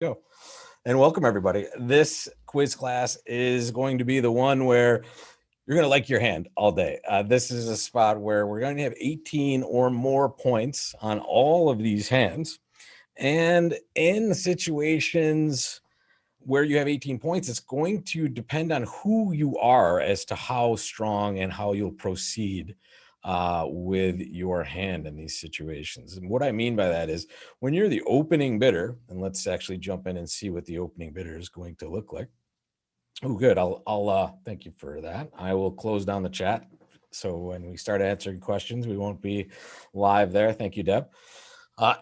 Go. And welcome everybody. This quiz class is going to be the one where you're going to like your hand all day. This is a spot where we're going to have 18 or more points on all of these hands. And in situations where you have 18 points, it's going to depend on who you are as to how strong and how you'll proceed with your hand in these situations. And what I mean by that is when you're the opening bidder, and let's actually jump in and see what the opening bidder is going to look like. Oh, good. I'll thank you for that. I will close down the chat. So when we start answering questions, we won't be live there. Thank you, Deb.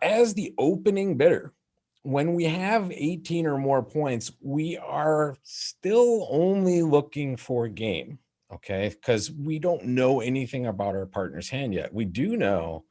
As the opening bidder, when we have 18 or more points, we are still only looking for game, okay? Because we don't know anything about our partner's hand yet. We do know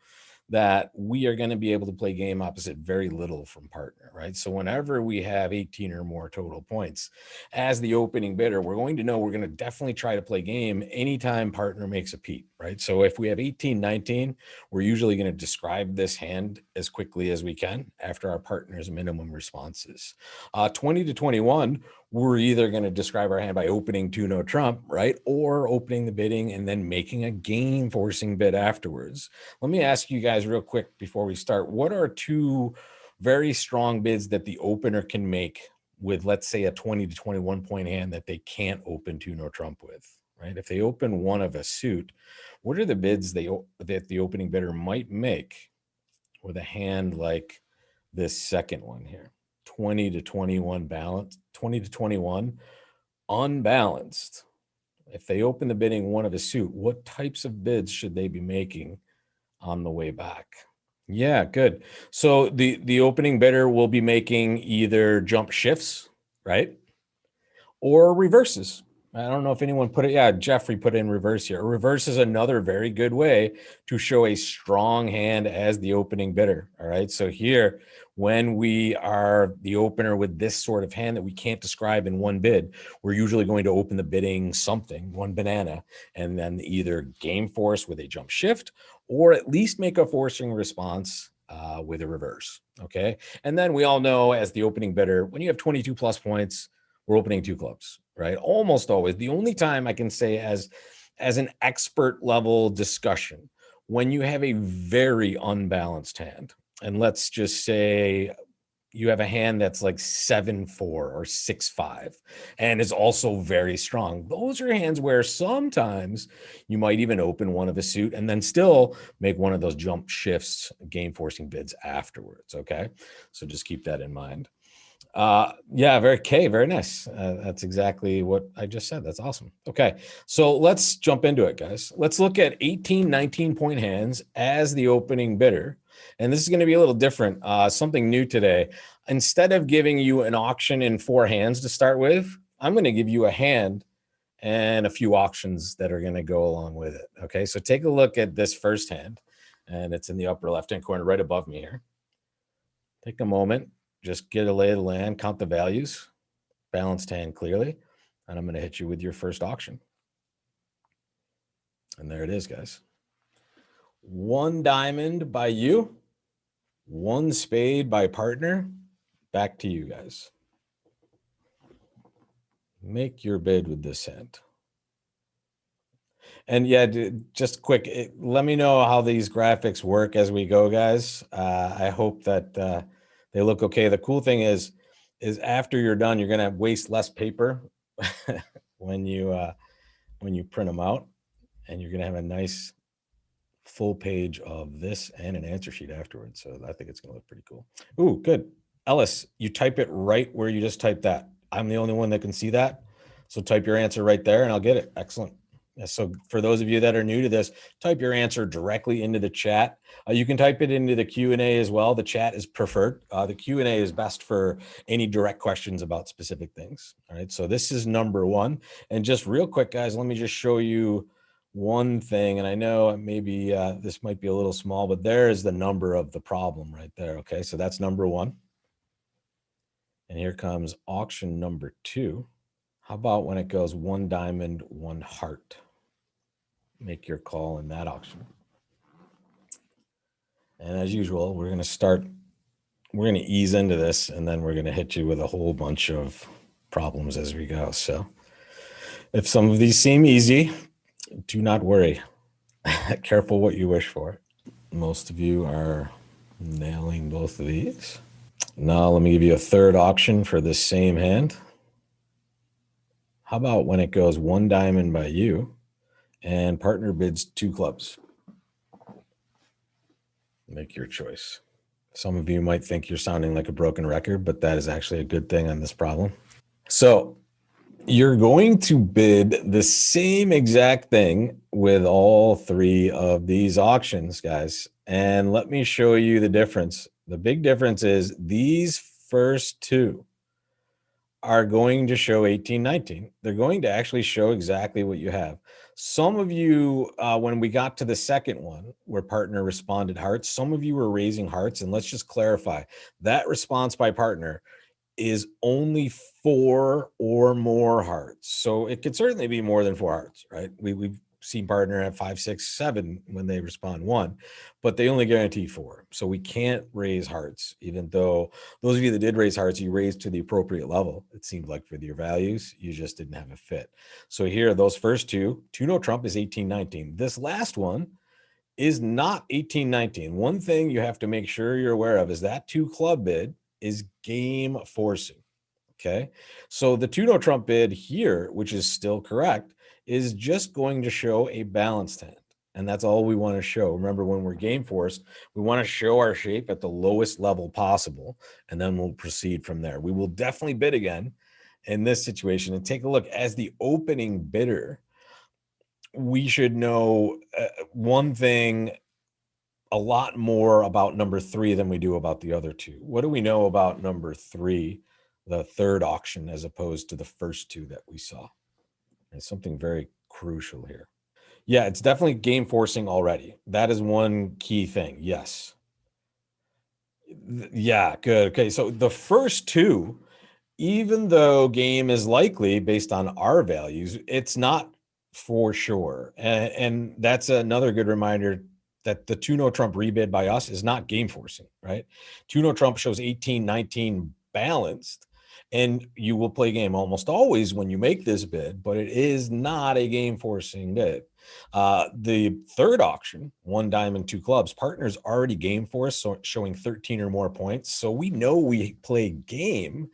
that we are going to be able to play game opposite very little from partner, right? So whenever we have 18 or more total points, as the opening bidder, we're going to know we're going to definitely try to play game anytime partner makes a peat, right? So if we have 18, 19, we're usually going to describe this hand as quickly as we can after our partner's minimum responses. 20 to 21, we're either going to describe our hand by opening to no trump, right? Or opening the bidding and then making a game forcing bid afterwards. Let me ask you guys real quick before we start, what are two very strong bids that the opener can make with, let's say, a 20 to 21 point hand that they can't open to no trump with, right? If they open one of a suit, what are the bids that the opening bidder might make with a hand like this second one here? 20 to 21 balance, 20 to 21 unbalanced. If they open the bidding one of a suit, what types of bids should they be making on the way back? Yeah, good. So the opening bidder will be making either jump shifts, right? Or reverses. I don't know if anyone put it. Yeah, Jeffrey put in reverse here. Reverse is another very good way to show a strong hand as the opening bidder. All right. So here, when we are the opener with this sort of hand that we can't describe in one bid, we're usually going to open the bidding something, one banana, and then either game force with a jump shift or at least make a forcing response with a reverse. Okay. And then we all know as the opening bidder, when you have 22 plus points, we're opening two clubs, right? Almost always. The only time I can say as an expert level discussion, when you have a very unbalanced hand, and let's just say you have a hand that's like 7-4 or 6-5 and is also very strong. Those are hands where sometimes you might even open one of a suit and then still make one of those jump shifts, game forcing bids afterwards. Okay. So just keep that in mind. Yeah, very nice. That's exactly what I just said. That's awesome. Okay, so let's jump into it, guys. Let's look at 18, 19 point hands as the opening bidder. And this is going to be a little different, something new today. Instead of giving you an auction in 4 hands to start with, I'm going to give you a hand and a few auctions that are going to go along with it. Okay, so take a look at this first hand, and it's in the upper left-hand corner right above me here. Take a moment. Just get a lay of the land, count the values, balanced hand clearly, and I'm going to hit you with your first auction. And there it is, guys. 1 diamond by you, 1 spade by partner. Back to you guys. Make your bid with this hand. And yeah, just quick, let me know how these graphics work as we go, guys. I hope that they look okay. The cool thing is after you're done, you're going to waste less paper when you print them out, and you're going to have a nice full page of this and an answer sheet afterwards. So I think it's going to look pretty cool. Ooh, good. Ellis, you type it right where you just typed that. I'm the only one that can see that. So type your answer right there and I'll get it. Excellent. So for those of you that are new to this, type your answer directly into the chat. You can type it into the Q&A as well. The chat is preferred. The Q&A is best for any direct questions about specific things. All right, so this is number 1. And just real quick, guys, let me just show you one thing. And I know maybe this might be a little small, but there is the number of the problem right there. Okay, so that's number 1. And here comes auction number 2. How about when it goes 1 diamond, 1 heart? Make your call in that auction. And as usual, we're going to start we're going to ease into this, and then we're going to hit you with a whole bunch of problems as we go. So if some of these seem easy, do not worry. Careful what you wish for. Most of you are nailing both of these. Now let me give you a third auction for this same hand. How about when it goes one diamond by you and partner bids two clubs? Make your choice. Some of you might think you're sounding like a broken record, but that is actually a good thing on this problem. So you're going to bid the same exact thing with all three of these auctions, guys. And let me show you the difference. The big difference is these first two are going to show 1819. They're going to actually show exactly what you have. Some of you, when we got to the second one where partner responded hearts, some of you were raising hearts. And let's just clarify that response by partner is only 4 or more hearts. So it could certainly be more than 4 hearts, right? We've seen partner at 5, 6, 7 when they respond 1, but they only guarantee 4. So we can't raise hearts, even though those of you that did raise hearts, you raised to the appropriate level. It seemed like for your values, you just didn't have a fit. So here, those first two no trump is 1819. This last one is not 1819. One thing you have to make sure you're aware of is that 2 club bid is game forcing. Okay. So the no trump bid here, which is still correct, is just going to show a balanced hand. And that's all we want to show. Remember, when we're game forced, we want to show our shape at the lowest level possible, and then we'll proceed from there. We will definitely bid again in this situation. And take a look, as the opening bidder, we should know one thing a lot more about number 3 than we do about the other two. What do we know about number 3, the third auction, as opposed to the first two that we saw? There's something very crucial here. Yeah, it's definitely game forcing already. That is one key thing. Yes. Yeah, good. Okay, so the first two, even though game is likely based on our values, it's not for sure. And that's another good reminder that the no trump rebid by us is not game forcing, right? No trump shows 1819 balanced, and you will play game almost always when you make this bid, but it is not a game forcing bid. The third auction, one diamond, two clubs, partners already game force, so showing 13 or more points. So we know we play game.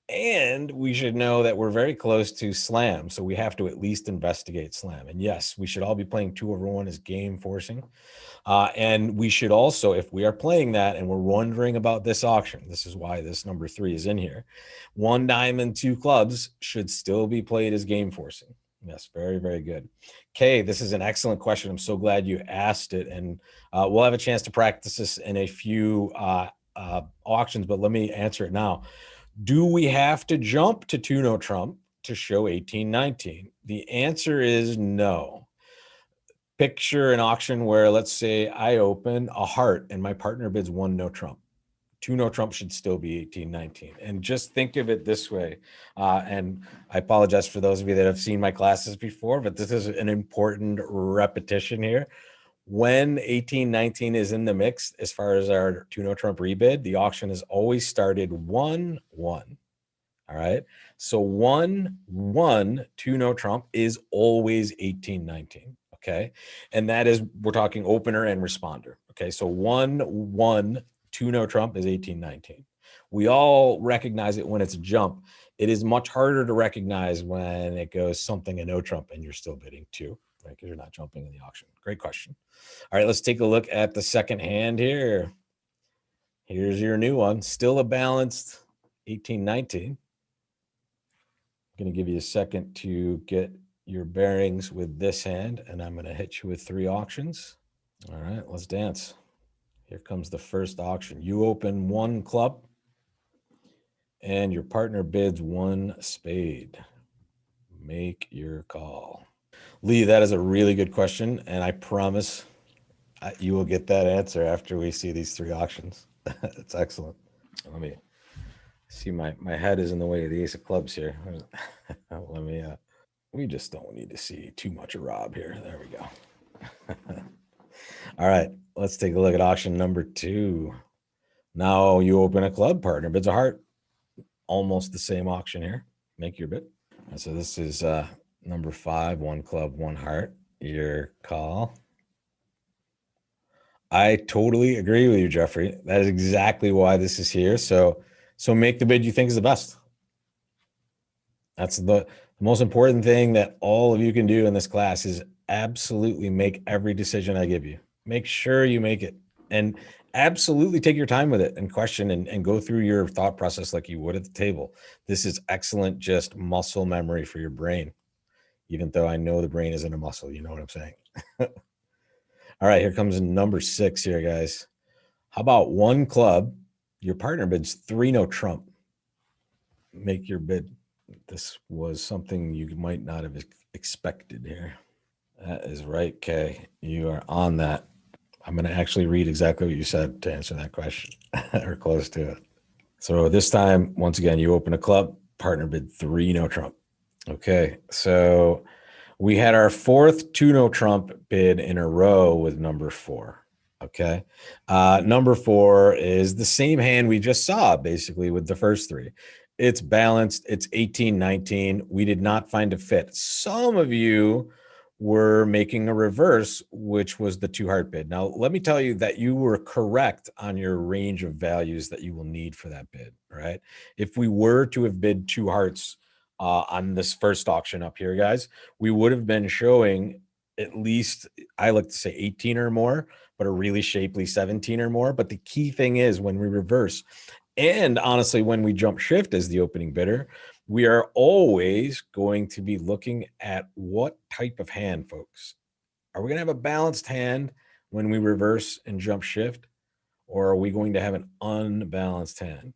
And we should know that we're very close to slam. So we have to at least investigate slam. And yes, we should all be playing 2 over 1 as game forcing. And we should also, if we are playing that and we're wondering about this auction, this is why this number 3 is in here. 1 diamond, 2 clubs should still be played as game forcing. Yes, very, very good. Kay, this is an excellent question. I'm so glad you asked it. And we'll have a chance to practice this in a few auctions, but let me answer it now. Do we have to jump to no trump to show 1819? The answer is no. Picture an auction where, let's say I open a heart and my partner bids 1 no trump. 2 no trump should still be 1819. And just think of it this way. And I apologize for those of you that have seen my classes before, but this is an important repetition here. When 1819 is in the mix, as far as our 2 no trump rebid, the auction is always started 1-1. All right. So 1-1, 2 no trump is always 1819. Okay. And that is, we're talking opener and responder. Okay. So 1-1, 2 no trump is 1819. We all recognize it when it's a jump. It is much harder to recognize when it goes something a no trump and you're still bidding 2, right? Because you're not jumping in the auction. Great question. All right, let's take a look at the second hand here. Here's your new one. Still a balanced 1819. I'm going to give you a second to get your bearings with this hand, and I'm going to hit you with 3 auctions. All right, let's dance. Here comes the first auction. You open 1 club, and your partner bids 1 spade. Make your call. Lee, that is a really good question, and I promise you will get that answer after we see these 3 auctions. That's excellent. Let me see, my head is in the way of the ace of clubs here. Let me, we just don't need to see too much of Rob here. There we go. All right, let's take a look at auction number 2. Now you open a club, partner bids a heart. Almost the same auction here. Make your bid. And so this is number 5, 1 club, 1 heart. Your call. I totally agree with you, Jeffrey. That is exactly why this is here. So make the bid you think is the best. That's the most important thing that all of you can do in this class is absolutely make every decision I give you. Make sure you make it, and absolutely take your time with it and question and go through your thought process like you would at the table. This is excellent, just muscle memory for your brain, even though I know the brain isn't a muscle. You know what I'm saying? All right, here comes number 6 here, guys. How about 1 club? Your partner bids 3 no trump. Make your bid. This was something you might not have expected here. That is right, Kay. You are on that. I'm going to actually read exactly what you said to answer that question or close to it. So this time, once again, you open a club, partner bid 3 no trump. Okay, so we had our 4th 2 no trump bid in a row with number 4. Okay. Number 4 is the same hand we just saw basically with the first 3. It's balanced. It's 18-19. We did not find a fit. Some of you were making a reverse, which was the 2 heart bid. Now, let me tell you that you were correct on your range of values that you will need for that bid, right? If we were to have bid 2 hearts on this first auction up here, guys, we would have been showing at least, I like to say 18 or more, but a really shapely 17 or more. But the key thing is when we reverse, and honestly, when we jump shift as the opening bidder, we are always going to be looking at what type of hand, folks. Are we going to have a balanced hand when we reverse and jump shift, or are we going to have an unbalanced hand?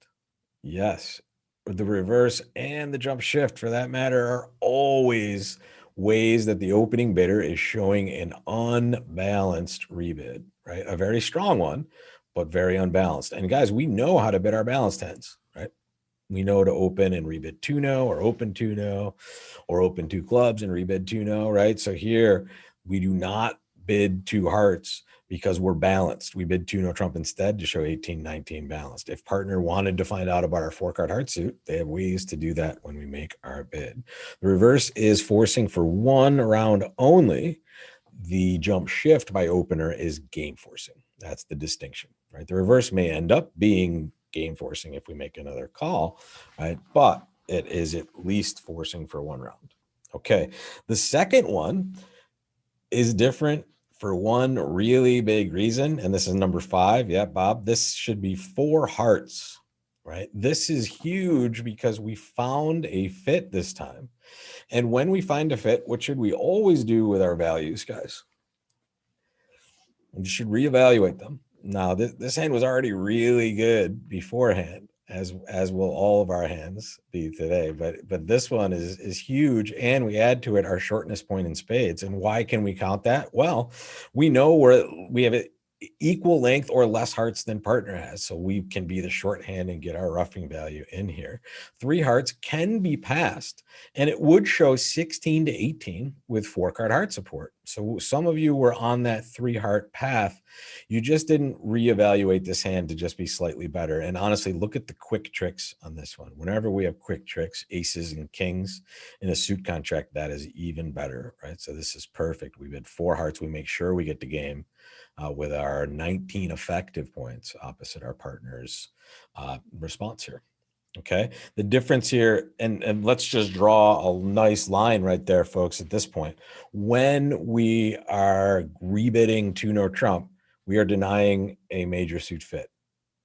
Yes. The reverse and the jump shift, for that matter, are always ways that the opening bidder is showing an unbalanced rebid, right? A very strong one, but very unbalanced. And guys, we know how to bid our balanced hands, right? We know to open and rebid 2 no, or open 2 no, or open 2 clubs and rebid 2 no, right? So here we do not bid 2 hearts because we're balanced. We bid 2 no trump instead to show 18-19 balanced. If partner wanted to find out about our 4-card heart suit, they have ways to do that when we make our bid. The reverse is forcing for 1 round only. The jump shift by opener is game forcing. That's the distinction, right? The reverse may end up being game forcing if we make another call, right? But it is at least forcing for 1 round. Okay. The second one is different for one really big reason. And this is number 5. Yeah, Bob, this should be 4 hearts, right? This is huge because we found a fit this time. And when we find a fit, what should we always do with our values, guys? You should reevaluate them. Now, this hand was already really good beforehand, as will all of our hands be today. But this one is huge, and we add to it our shortness point in spades. And why can we count that? Well, we know we have it equal length or less hearts than partner has, so we can be the shorthand and get our roughing value in here. 3 hearts can be passed, and it would show 16-18 with 4-card heart support. So some of you were on that 3 heart path. You just didn't reevaluate this hand to just be slightly better. And honestly, look at the quick tricks on this one. Whenever we have quick tricks, aces and kings in a suit contract, that is even better, right? So this is perfect. We bid 4 hearts. We make sure we get the game with our 19 effective points opposite our partner's response here. Okay. The difference here, and let's just draw a nice line right there, folks, at this point. When we are rebidding 2 no trump, we are denying a major suit fit.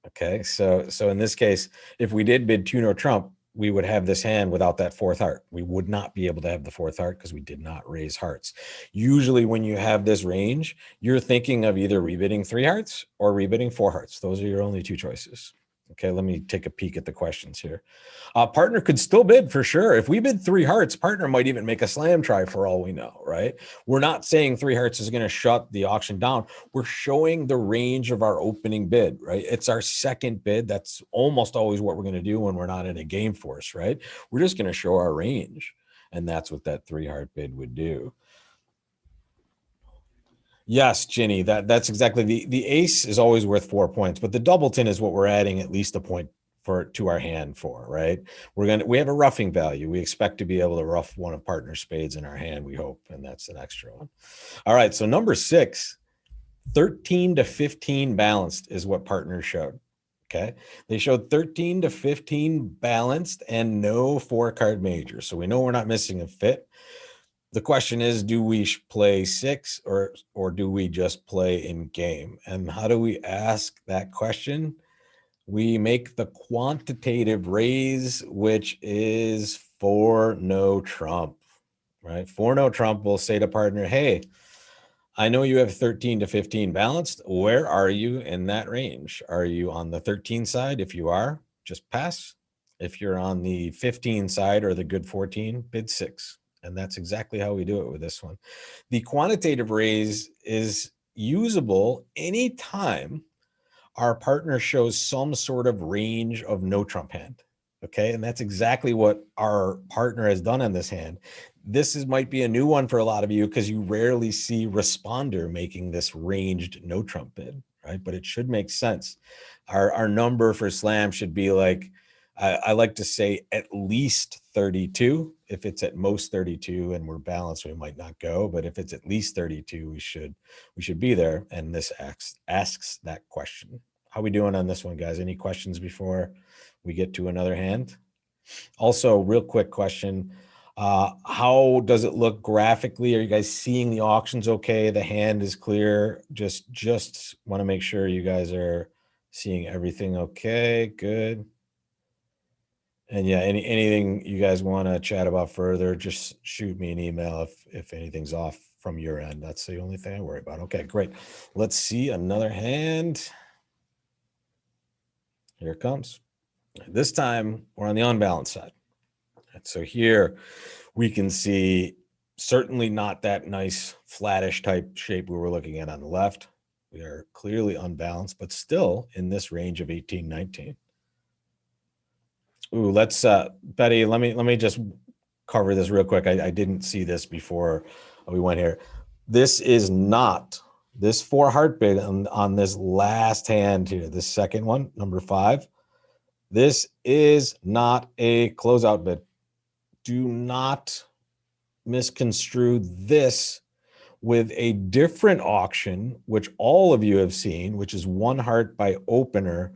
Okay. So in this case, if we did bid 2 no trump, we would have this hand without that 4th heart. We would not be able to have the 4th heart because we did not raise hearts. Usually when you have this range, you're thinking of either rebidding 3 hearts or rebidding 4 hearts. Those are your only 2 choices. Okay, let me take a peek at the questions here. Partner could still bid for sure. If we bid 3 hearts, partner might even make a slam try for all we know, right? We're not saying 3 hearts is going to shut the auction down. We're showing the range of our opening bid, right? It's our second bid. That's almost always what we're going to do when we're not in a game force, right? We're just going to show our range. And that's what that 3 heart bid would do. Yes, Ginny, that's exactly the ace is always worth 4 points, but the doubleton is what we're adding at least a point for to our hand for, right? We have a roughing value. We expect to be able to rough one of partner spades in our hand, we hope, and that's an extra one. All right, so number 6, 13 to 15 balanced is what partners showed. Okay, they showed 13 to 15 balanced and no 4-card major, so we know we're not missing a fit. The question is, do we play 6 or do we just play in game? And how do we ask that question? We make the quantitative raise, which is for no trump, right? For no trump, we'll say to partner, hey, I know you have 13 to 15 balanced. Where are you in that range? Are you on the 13 side? If you are, just pass. If you're on the 15 side or the good 14, bid 6. And that's exactly how we do it with this one. The quantitative raise is usable anytime our partner shows some sort of range of no trump hand. Okay, and that's exactly what our partner has done on this hand. This might be a new one for a lot of you because you rarely see responder making this ranged no trump bid, right? But it should make sense. Our number for slam should be like, I like to say at least 32. If it's at most 32 and we're balanced, we might not go. But if it's at least 32, we should be there. And this asks that question. How we doing on this one, guys? Any questions before we get to another hand? Also, real quick question. How does it look graphically? Are you guys seeing the auctions okay? The hand is clear. Just want to make sure you guys are seeing everything okay. Good. And yeah, anything you guys want to chat about further, just shoot me an email if anything's off from your end. That's the only thing I worry about. Okay, great. Let's see another hand. Here it comes. This time we're on the unbalanced side. So here we can see certainly not that nice flattish type shape we were looking at on the left. We are clearly unbalanced, but still in this range of 18, 19. Ooh, let's Betty, let me just cover this real quick. I didn't see this before we went here. This is not this 4 heart bid on this last hand here, this second one, number 5. This is not a closeout bid. Do not misconstrue this with a different auction, which all of you have seen, which is 1 heart by opener,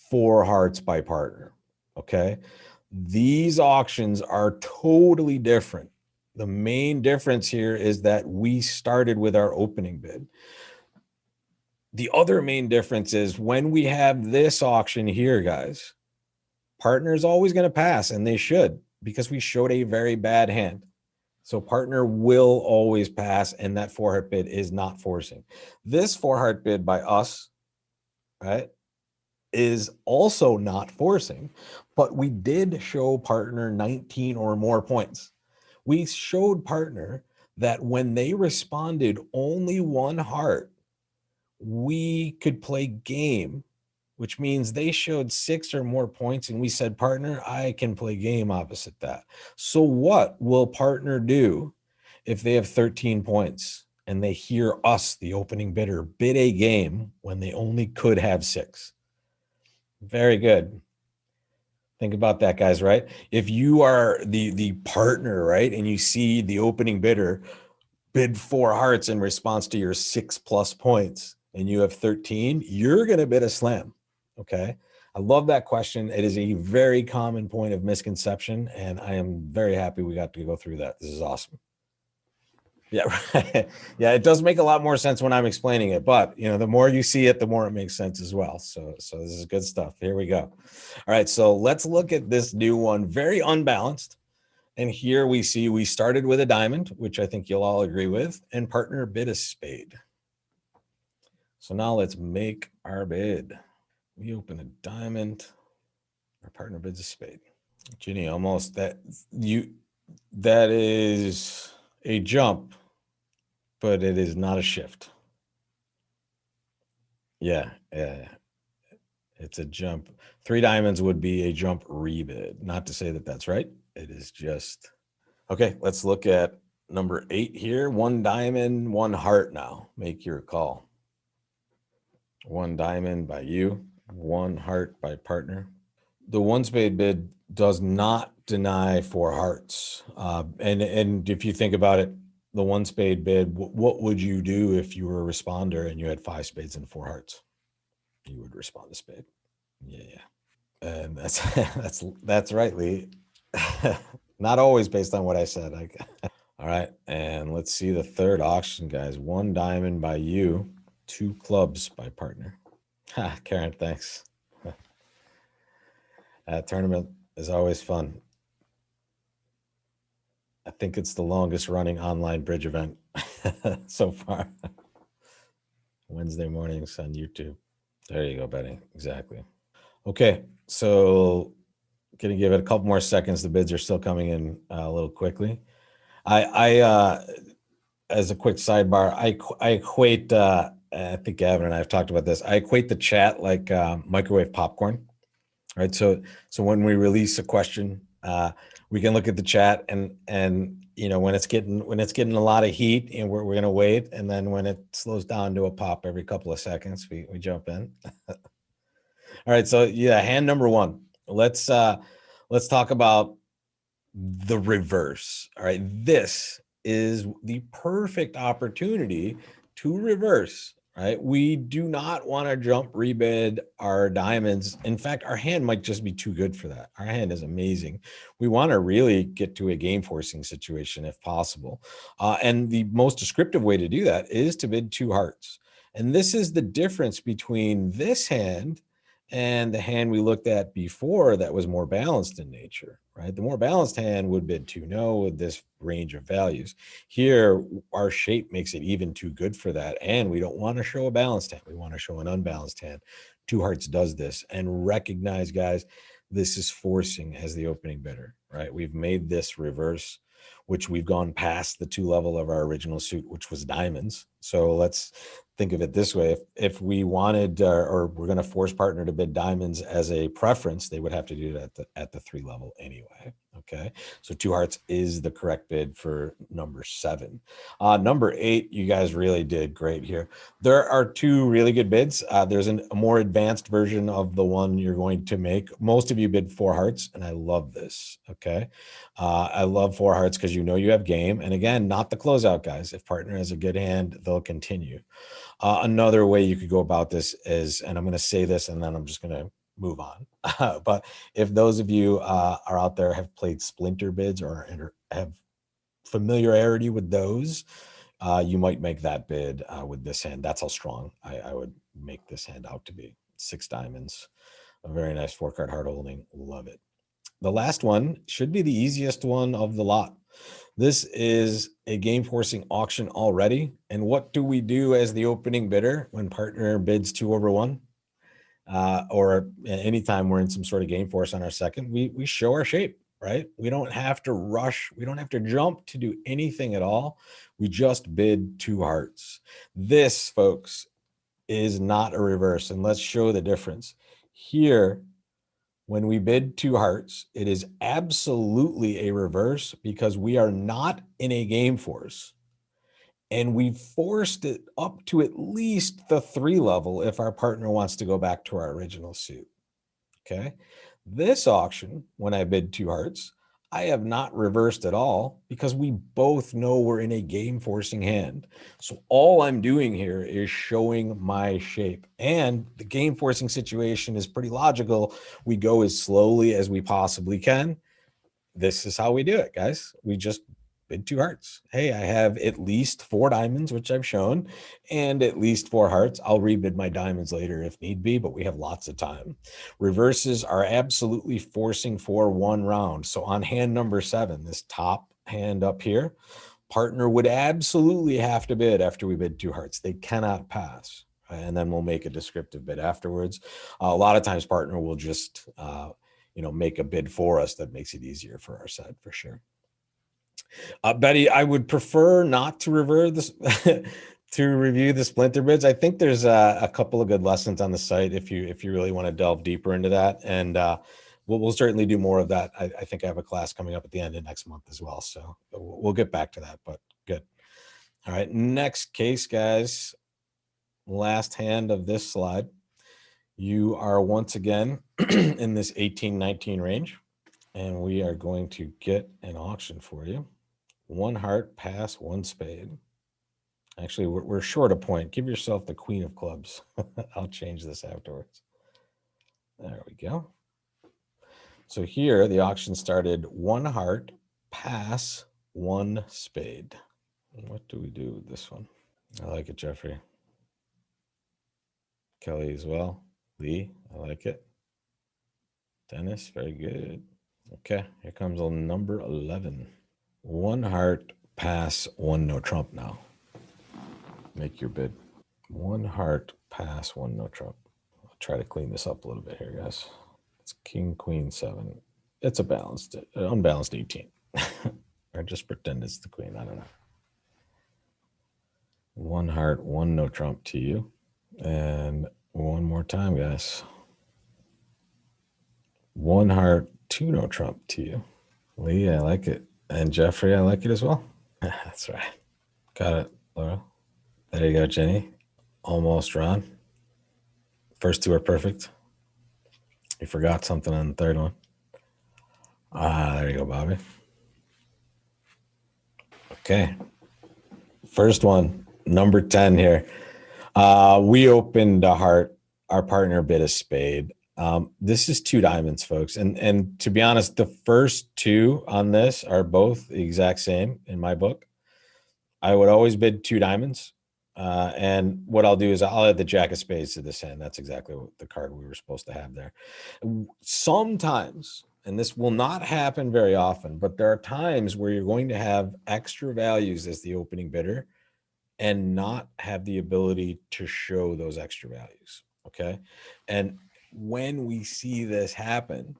4 hearts by partner. Okay. These auctions are totally different. The main difference here is that we started with our opening bid. The other main difference is when we have this auction here, guys, partner is always going to pass, and they should, because we showed a very bad hand. So partner will always pass, and that 4 heart bid is not forcing. This 4 heart bid by us, right, is also not forcing, but we did show partner 19 or more points. We showed partner that when they responded only 1 heart, we could play game, which means they showed 6 or more points, and we said, partner, I can play game opposite that. So what will partner do if they have 13 points and they hear us, the opening bidder, bid a game when they only could have 6? Very good. Think about that, guys, right? If you are the partner, right, and you see the opening bidder bid 4 hearts in response to your 6+ points and you have 13, you're going to bid a slam. Okay. I love that question. It is a very common point of misconception, and I am very happy we got to go through that. This is awesome. Yeah, right. Yeah, it does make a lot more sense when I'm explaining it, but the more you see it, the more it makes sense as well. So this is good stuff. Here we go. All right, so let's look at this new one, very unbalanced. And here we see we started with a diamond, which I think you'll all agree with, and partner bid a spade. So now let's make our bid. We open a diamond, our partner bids a spade. Ginny, almost that is a jump, but it is not a shift. Yeah, it's a jump. 3 diamonds would be a jump rebid. Not to say that that's right. It is just okay. Let's look at Number 8 here, 1 diamond, 1 heart now. Make your call. 1 diamond by you, 1 heart by partner. The 1 spade bid does not deny 4 hearts. And if you think about it, the 1 spade bid, what would you do if you were a responder and you had 5 spades and 4 hearts? You would respond to spade. Yeah. And that's right, Lee. Not always based on what I said. All right, and let's see the third auction, guys. 1 diamond by you, 2 clubs by partner. Karen, thanks. That tournament is always fun. I think it's the longest running online bridge event so far. Wednesday mornings on YouTube. There you go, Betty. Exactly. Okay, so gonna give it a couple more seconds. The bids are still coming in a little quickly. I as a quick sidebar, I equate. I think Gavin and I have talked about this. I equate the chat like microwave popcorn, right? So when we release a question, we can look at the chat and you know when it's getting a lot of heat, and we're gonna wait, and then when it slows down to a pop every couple of seconds, we jump in. All right, so yeah, hand number 1. Let's talk about the reverse. All right, this is the perfect opportunity to reverse. Right, we do not want to jump rebid our diamonds. In fact, our hand might just be too good for that. Our hand is amazing. We want to really get to a game forcing situation if possible, and the most descriptive way to do that is to bid 2 hearts. And this is the difference between this hand and the hand we looked at before that was more balanced in nature, right? The more balanced hand would bid 2 no with this range of values. Here, our shape makes it even too good for that. And we don't want to show a balanced hand. We want to show an unbalanced hand. 2 hearts does this. And recognize, guys, this is forcing as the opening bidder, right? We've made this reverse, which we've gone past the 2 level of our original suit, which was diamonds. So let's think of it this way. If we wanted or we're going to force partner to bid diamonds as a preference, they would have to do it at the 3 level anyway. Okay, so 2 hearts is the correct bid for number 7. Number 8, you guys really did great here. There are 2 really good bids. There's a more advanced version of the one you're going to make. Most of you bid 4 hearts, and I love this. Okay, I love 4 hearts because you have game. And again, not the closeout, guys. If partner has a good hand, they'll continue. Another way you could go about this is, and I'm going to say this and then I'm just going to move on. But if those of you are out there have played splinter bids or have familiarity with those, you might make that bid with this hand. That's how strong I would make this hand out to be. 6 diamonds, a very nice 4-card hard holding. Love it. The last one should be the easiest one of the lot. This is a game forcing auction already. And what do we do as the opening bidder when partner bids 2 over 1? Or anytime we're in some sort of game force on our second, we show our shape, right? We don't have to rush. We don't have to jump to do anything at all. We just bid 2 hearts. This, folks, is not a reverse. And let's show the difference. Here, when we bid 2 hearts, it is absolutely a reverse because we are not in a game force. And we forced it up to at least the 3 level if our partner wants to go back to our original suit. Okay. This auction, when I bid 2 hearts, I have not reversed at all because we both know we're in a game forcing hand. So all I'm doing here is showing my shape, and the game forcing situation is pretty logical. We go as slowly as we possibly can. This is how we do it, guys. We just bid 2 hearts. Hey, I have at least 4 diamonds, which I've shown, and at least 4 hearts. I'll rebid my diamonds later if need be, but we have lots of time. Reverses are absolutely forcing for 1 round. So on hand number 7, this top hand up here, partner would absolutely have to bid after we bid 2 hearts. They cannot pass. And then we'll make a descriptive bid afterwards. A lot of times partner will just make a bid for us that makes it easier for our side for sure. Betty, I would prefer not to review the splinter bids. I think there's a couple of good lessons on the site if you really want to delve deeper into that. And we'll certainly do more of that. I think I have a class coming up at the end of next month as well. So we'll get back to that, but good. All right, next case, guys. Last hand of this slide. You are once again in this 18-19 range, and we are going to get an auction for you. 1 heart, pass, 1 spade. Actually, we're short a point. Give yourself the queen of clubs. I'll change this afterwards. There we go. So here, the auction started 1 heart, pass, 1 spade. What do we do with this one? I like it, Jeffrey. Kelly as well. Lee, I like it. Dennis, very good. Okay, here comes on number 11. 1 heart, pass, 1 no trump now. Make your bid. 1 heart, pass, 1 no trump. I'll try to clean this up a little bit here, guys. It's king, queen, 7. It's a balanced, unbalanced 18. Or just pretend it's the queen. I don't know. 1 heart, 1 no trump to you. And one more time, guys. 1 heart, 2 no trump to you. Lee, I like it. And Jeffrey, I like it as well. That's right. Got it, Laura. There you go, Jenny. Almost, Ron. First 2 are perfect. You forgot something on the 3rd one. There you go, Bobby. Okay. First one, number 10 here. We opened a heart. Our partner bid a spade. This is 2 diamonds, folks. And to be honest, the first 2 on this are both the exact same in my book. I would always bid 2 diamonds. And what I'll do is I'll add the jack of spades to this hand. That's exactly what the card we were supposed to have there. Sometimes, and this will not happen very often, but there are times where you're going to have extra values as the opening bidder and not have the ability to show those extra values. Okay. And when we see this happen,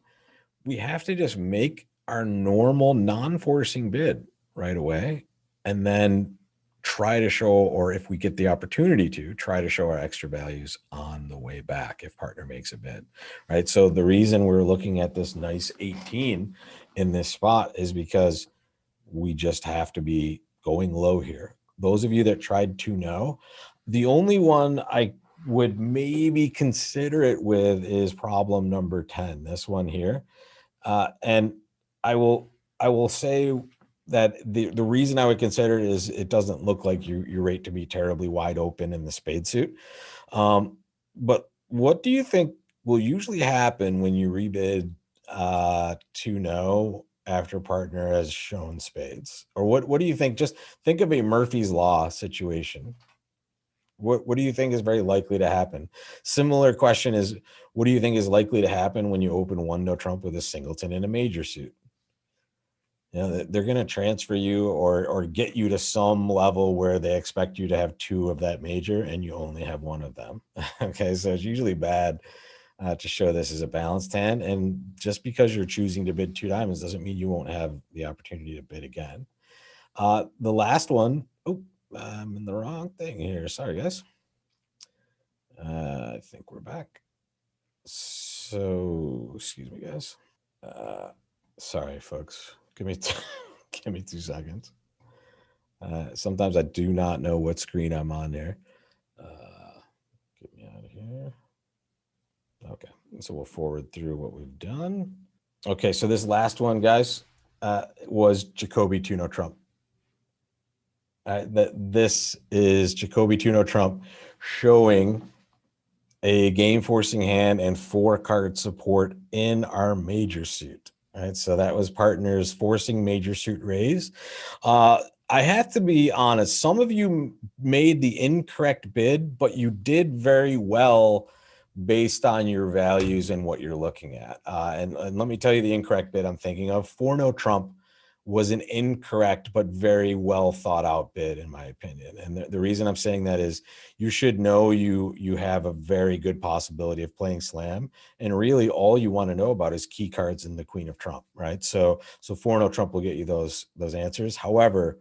we have to just make our normal non-forcing bid right away, and then try to show, or if we get the opportunity to, try to show our extra values on the way back if partner makes a bid, right? So the reason we're looking at this nice 18 in this spot is because we just have to be going low here. Those of you that tried to know, the only one I would maybe consider it with is problem number 10, this one here. And I will say that the reason I would consider it is it doesn't look like you rate to be terribly wide open in the spade suit. But what do you think will usually happen when you rebid to no after partner has shown spades? Or what do you think? Just think of a Murphy's Law situation. What do you think is very likely to happen? Similar question is, what do you think is likely to happen when you open 1 no trump with a singleton in a major suit? You know, they're going to transfer you or get you to some level where they expect you to have 2 of that major and you only have 1 of them. Okay, so it's usually bad to show this as a balanced hand. And just because you're choosing to bid 2 diamonds doesn't mean you won't have the opportunity to bid again. The last one, I'm in the wrong thing here. Sorry, guys. I think we're back. So, excuse me, guys. Sorry, folks. Give me 2 seconds. Sometimes I do not know what screen I'm on there. Get me out of here. Okay, so we'll forward through what we've done. Okay, so this last one, guys, was Jacoby 2 no trump. This is Jacoby 2 no trump showing a game forcing hand and 4 card support in our major suit. All right, so that was partners forcing major suit raise. I have to be honest, some of you made the incorrect bid, but you did very well based on your values and what you're looking at. And let me tell you the incorrect bid I'm thinking of. 4 no trump was an incorrect but very well thought out bid, in my opinion. And the reason I'm saying that is you should know you have a very good possibility of playing slam, and really all you want to know about is key cards and the queen of trump, right? So 4 no trump will get you those answers. However,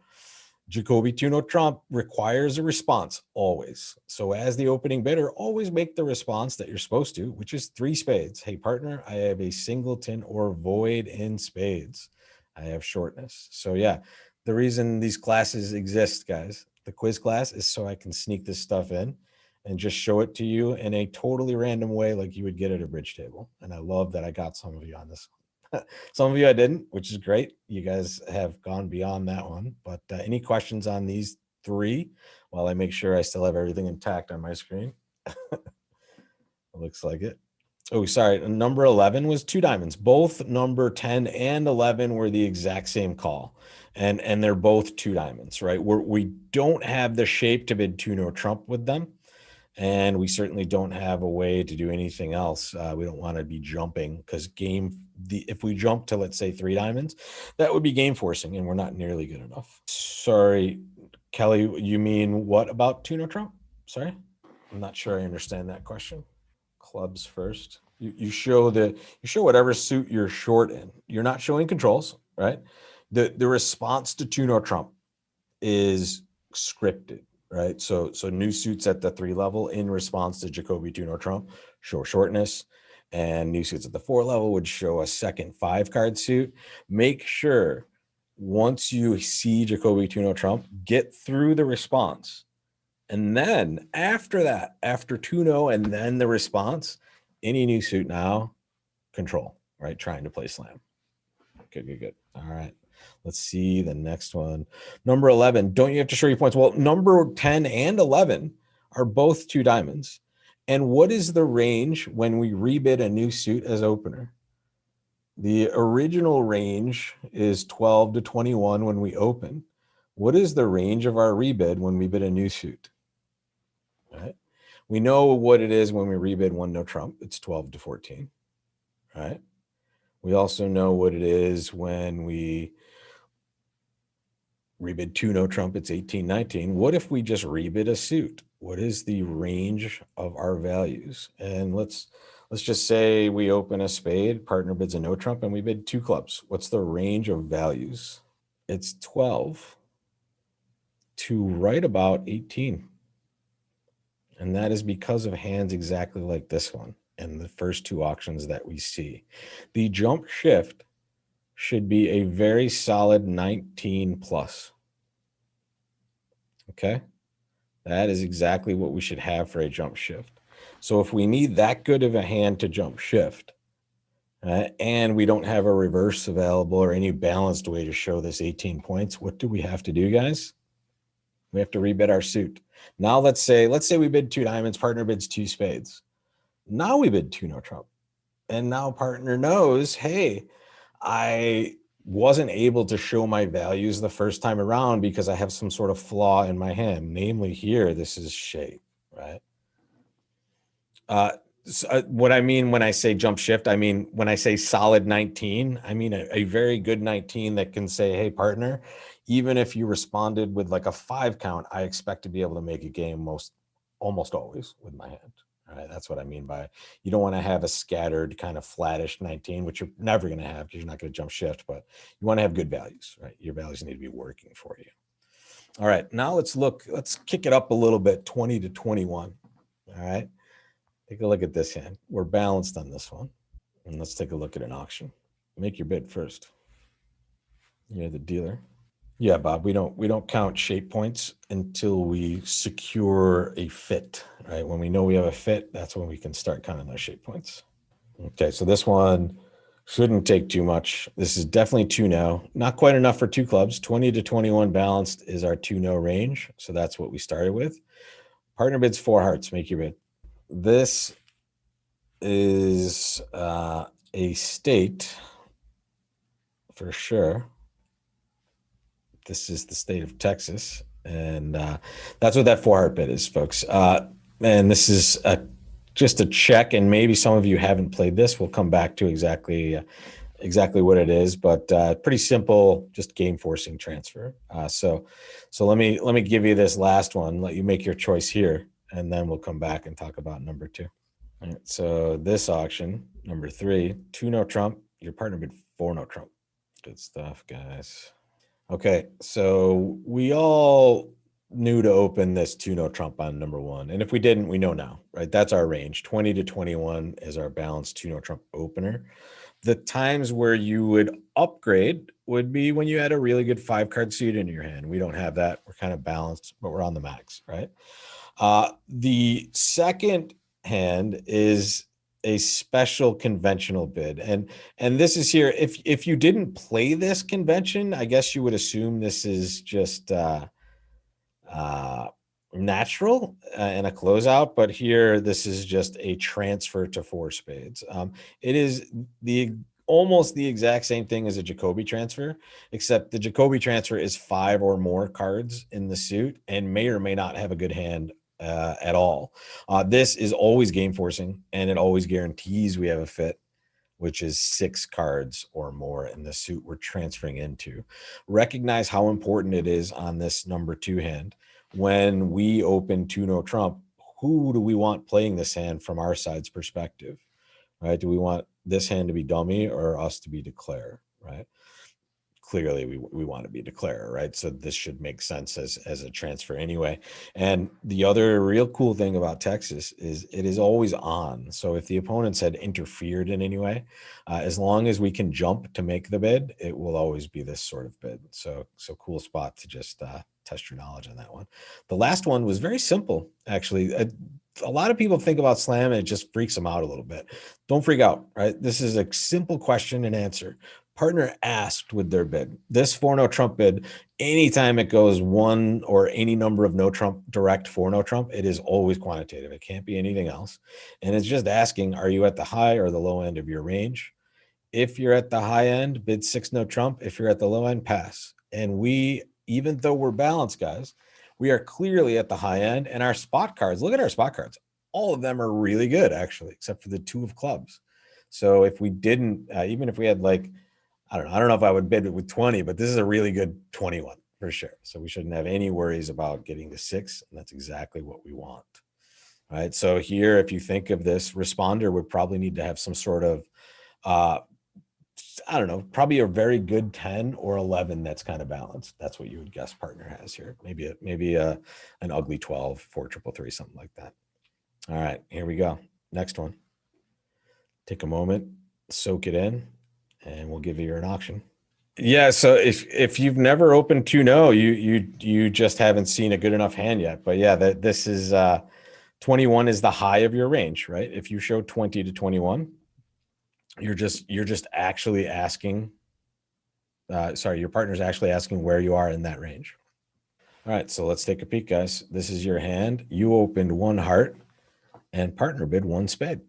Jacoby Tuno Trump requires a response always. So as the opening bidder, always make the response that you're supposed to, which is 3 spades. Hey, partner, I have a singleton or void in spades. I have shortness. So yeah, the reason these classes exist, guys, the quiz class, is so I can sneak this stuff in and just show it to you in a totally random way like you would get at a bridge table. And I love that I got some of you on this. Some of you I didn't, which is great. You guys have gone beyond that one. But any questions on these 3 while I make sure I still have everything intact on my screen? Looks like it. Oh, sorry. Number 11 was 2 diamonds. Both number 10 and 11 were the exact same call. And they're both 2 diamonds, right? We don't have the shape to bid 2 no trump with them. And we certainly don't have a way to do anything else. We don't want to be jumping because if we jump to, let's say, 3 diamonds, that would be game forcing, and we're not nearly good enough. Sorry, Kelly, you mean what about Tuno Trump? Sorry, I'm not sure I understand that question. Clubs first. You show whatever suit you're short in. You're not showing controls, right? The response to Tuno Trump is scripted, right? So new suits at the 3 level in response to Jacoby Tuno Trump show shortness, and new suits at the 4 level would show a second 5 card suit. Make sure once you see Jacoby Tuno Trump, get through the response. And then after that, after Tuno and then the response, any new suit now, control, right? Trying to play slam. Good. All right. Let's see the next one. Number 11. Don't you have to show your points? Well, number 10 and 11 are both 2 diamonds. And what is the range when we rebid a new suit as opener? The original range is 12 to 21 when we open. What is the range of our rebid when we bid a new suit? All right. We know what it is when we rebid 1 no trump. It's 12 to 14. All right. We also know what it is when we rebid 2 no trump. It's 18, 19. What if we just rebid a suit? What is the range of our values? And let's just say we open a spade, partner bids a no trump, and we bid 2 clubs. What's the range of values? It's 12 to right about 18. And that is because of hands exactly like this one and the first 2 auctions that we see. The jump shift should be a very solid 19 plus. Okay. That is exactly what we should have for a jump shift. So if we need that good of a hand to jump shift, and we don't have a reverse available or any balanced way to show this 18 points, what do we have to do, guys? We have to rebid our suit. Now let's say we bid 2 diamonds, partner bids 2 spades. Now we bid 2 no trump. And now partner knows, hey, I wasn't able to show my values the first time around because I have some sort of flaw in my hand. Namely here, this is shape, right? What I mean when I say jump shift, I mean, when I say solid 19, I mean a very good 19 that can say, hey, partner, even if you responded with like a 5 count, I expect to be able to make a game almost always with my hand. All right, that's what I mean by you don't want to have a scattered kind of flattish 19, which you're never going to have because you're not going to jump shift, but you want to have good values, right? Your values need to be working for you. All right, now let's kick it up a little bit, 20 to 21. All right. Take a look at this hand. We're balanced on this one. And let's take a look at an auction. Make your bid first. You're the dealer. Yeah, Bob, we don't count shape points until we secure a fit, right? When we know we have a fit, that's when we can start counting those shape points. Okay, so this one shouldn't take too much. This is definitely 2 no. Not quite enough for 2 clubs. 20 to 21 balanced is our 2 no range. So that's what we started with. Partner bids 4 hearts. Make your bid. This is a state for sure. This is the state of Texas, and that's what that 4 heart bid is, folks. And this is just a check, and maybe some of you haven't played this. We'll come back to exactly what it is, but pretty simple, just game forcing transfer. So let me give you this last one. Let you make your choice here, and then we'll come back and talk about number 2. All right, so this auction, number 3, 2 no trump. Your partner bid 4 no trump. Good stuff, guys. Okay, so we all knew to open this 2-no trump on number one. And if we didn't, we know now, right? That's our range. 20 to 21 is our balanced 2-no trump opener. The times where you would upgrade would be when you had a really good 5-card suit in your hand. We don't have that. We're kind of balanced, but we're on the max, right? The second hand is a special conventional bid, and this is here. If you didn't play this convention, I guess you would assume this is just uh, natural and a closeout. But here, this is just a transfer to 4 spades. It is the almost the exact same thing as a Jacoby transfer, except the Jacoby transfer is 5 or more cards in the suit and may or may not have a good hand at all. This is always game forcing, and it always guarantees we have a fit, which is 6 cards or more in the suit we're transferring into. Recognize how important it is on this number 2 hand. When we open 2-no trump, who do we want playing this hand from our side's perspective, right? Do we want this hand to be dummy or us to be declare, right? Clearly we want to be declare, right? So this should make sense as a transfer anyway. And the other real cool thing about Texas is it is always on. So if the opponents had interfered in any way, as long as we can jump to make the bid, it will always be this sort of bid. So cool spot to just test your knowledge on that one. The last one was very simple, actually. A lot of people think about slam and it just freaks them out a little bit. Don't freak out, right? This is a simple question and answer. Partner asked with their bid. This 4-no trump bid, anytime it goes one or any number of no trump direct 4-no trump, it is always quantitative. It can't be anything else. And it's just asking, are you at the high or the low end of your range? If you're at the high end, bid 6-no trump. If you're at the low end, pass. And we, even though we're balanced, guys, we are clearly at the high end. And our spot cards, look at our spot cards. All of them are really good, actually, except for the 2 of clubs. So if we didn't, even if we had like, I don't know if I would bid it with 20, but this is a really good 21 for sure. So we shouldn't have any worries about getting to 6. And that's exactly what we want. All right. So here, if you think of this, responder would probably need to have some sort of, I don't know, probably a very good 10 or 11 that's kind of balanced. That's what you would guess partner has here. Maybe an ugly 12, 4 triple 3, something like that. All right, here we go. Next one. Take a moment, soak it in, and we'll give you an auction. Yeah, so if you've never opened 2-no, you just haven't seen a good enough hand yet. But yeah, this is 21 is the high of your range, right? If you show 20 to 21, you're just actually asking. Sorry, your partner's actually asking where you are in that range. All right, so let's take a peek, guys. This is your hand. You opened 1 heart, and partner bid 1 spade.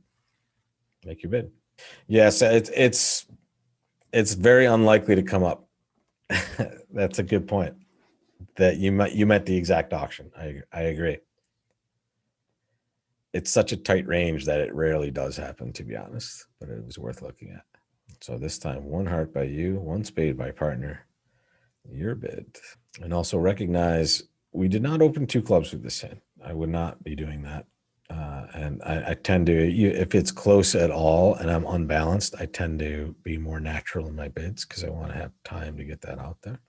Make your bid. Yes, it's very unlikely to come up. That's a good point. That you met the exact auction. I agree. It's such a tight range that it rarely does happen, to be honest, but it was worth looking at. So this time, 1 heart by you, 1 spade by partner. Your bid. And also recognize we did not open 2 clubs with this hand. I would not be doing that. And I tend to, if it's close at all and I'm unbalanced, I tend to be more natural in my bids because I want to have time to get that out there.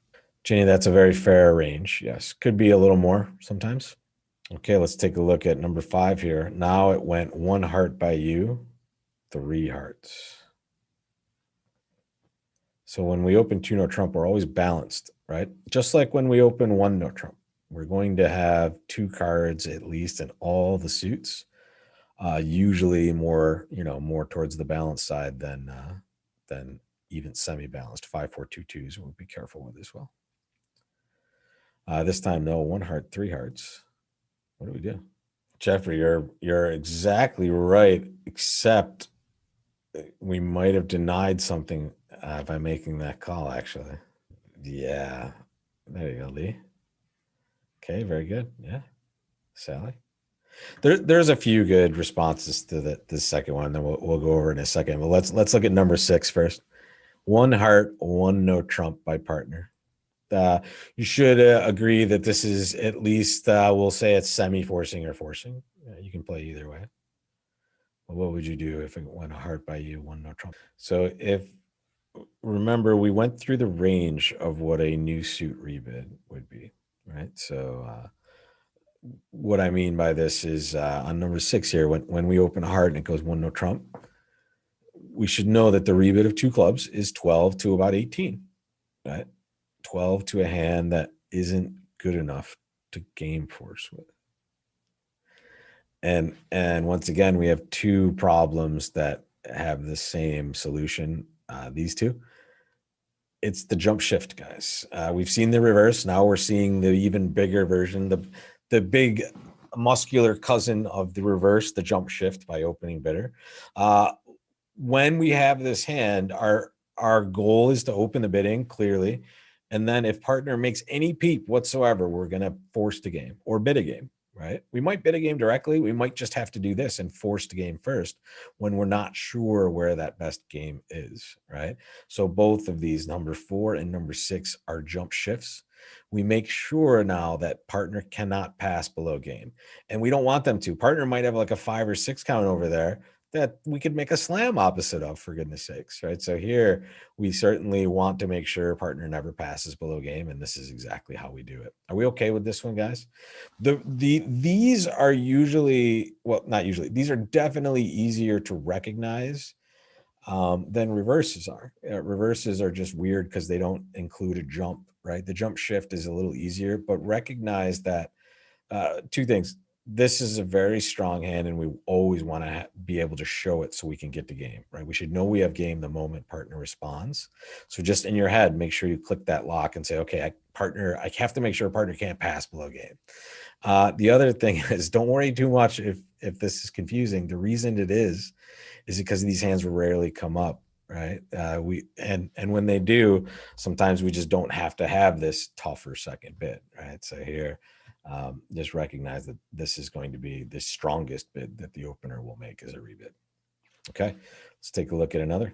Jenny, that's a very fair range. Yes. Could be a little more sometimes. Okay, let's take a look at number 5 here. Now it went 1 heart by you, 3 hearts. So when we open 2-no trump, we're always balanced, right? Just like when we open 1-no trump, we're going to have 2 cards at least in all the suits. Usually more towards the balanced side than even semi-balanced. 5, 4, 2, 2s we'll be careful with as well. This time, no, 1 heart, 3 hearts. What do we do? Jeffrey, you're exactly right, except we might have denied something by making that call, actually. Yeah. There you go, Lee. Okay, very good. Yeah. Sally. There's a few good responses to the second one, then we'll go over in a second. But let's look at number 6 first. 1 heart, 1 no trump by partner. You should agree that this is at least we'll say it's semi-forcing or forcing. You can play either way. Well, what would you do if it went a heart by you, 1 no trump? So if remember we went through the range of what a new suit rebid would be, right? So what I mean by this is on number 6 here, when we open a heart and it goes 1 no trump, we should know that the rebid of 2 clubs is 12 to about 18, right? 12 to a hand that isn't good enough to game force with. And once again, we have 2 problems that have the same solution. These 2, it's the jump shift, guys. We've seen the reverse. Now we're seeing the even bigger version, the big muscular cousin of the reverse, the jump shift by opening bitter. When we have this hand, our goal is to open the bidding clearly. And then if partner makes any peep whatsoever, we're going to force the game or bid a game, right? We might bid a game directly. We might just have to do this and force the game first when we're not sure where that best game is, right? So both of these, number 4 and number 6, are jump shifts. We make sure now that partner cannot pass below game. And we don't want them to. Partner might have like a 5 or 6 count over there that we could make a slam opposite of, for goodness sakes, right? So here we certainly want to make sure partner never passes below game, and this is exactly how we do it. Are we okay with this one, guys? These are usually, well, not usually, these are definitely easier to recognize than reverses are. Reverses are just weird because they don't include a jump, right? The jump shift is a little easier, but recognize that 2 things. This is a very strong hand, and we always want to be able to show it so we can get the game, right? We should know we have game the moment partner responds. So just in your head, make sure you click that lock and say, okay, I have to make sure partner can't pass below game. The other thing is, don't worry too much if this is confusing. The reason it is because these hands rarely come up, right? And when they do, sometimes we just don't have to have this tougher second bid, right? So here, just recognize that this is going to be the strongest bid that the opener will make as a rebid. Okay, let's take a look at another.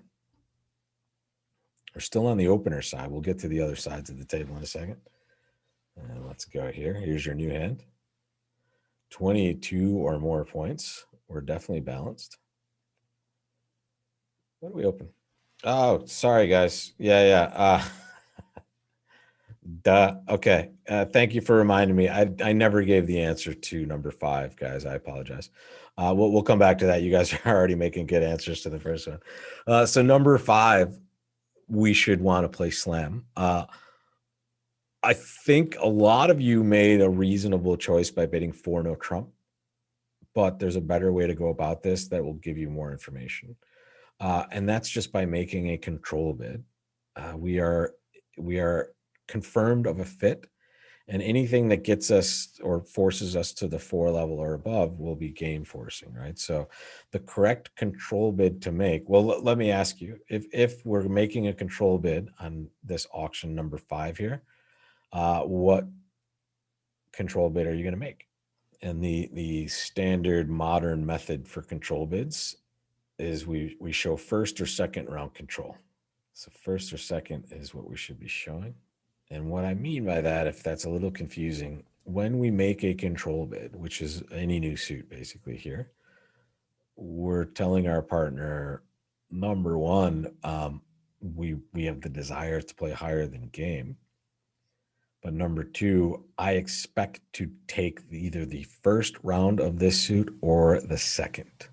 We're still on the opener side. We'll get to the other sides of the table in a second. And let's go here. Here's your new hand. 22 or more points. We're definitely balanced. What do we open? Oh, sorry, guys. Yeah. Duh. Okay. Thank you for reminding me. I never gave the answer to number 5, guys. I apologize. We'll come back to that. You guys are already making good answers to the first one. So number 5, we should want to play slam. I think a lot of you made a reasonable choice by bidding 4 no trump, but there's a better way to go about this that will give you more information. And that's just by making a control bid. We are confirmed of a fit, and anything that gets us or forces us to the 4 level or above will be game forcing, right? So the correct control bid to make, well, let me ask you, if we're making a control bid on this auction number 5 here, what control bid are you going to make? And the standard modern method for control bids is we show first or second round control. So first or second is what we should be showing. And what I mean by that, if that's a little confusing, when we make a control bid, which is any new suit basically here, we're telling our partner, number 1, we have the desire to play higher than game. But number 2, I expect to take either the first round of this suit or the second.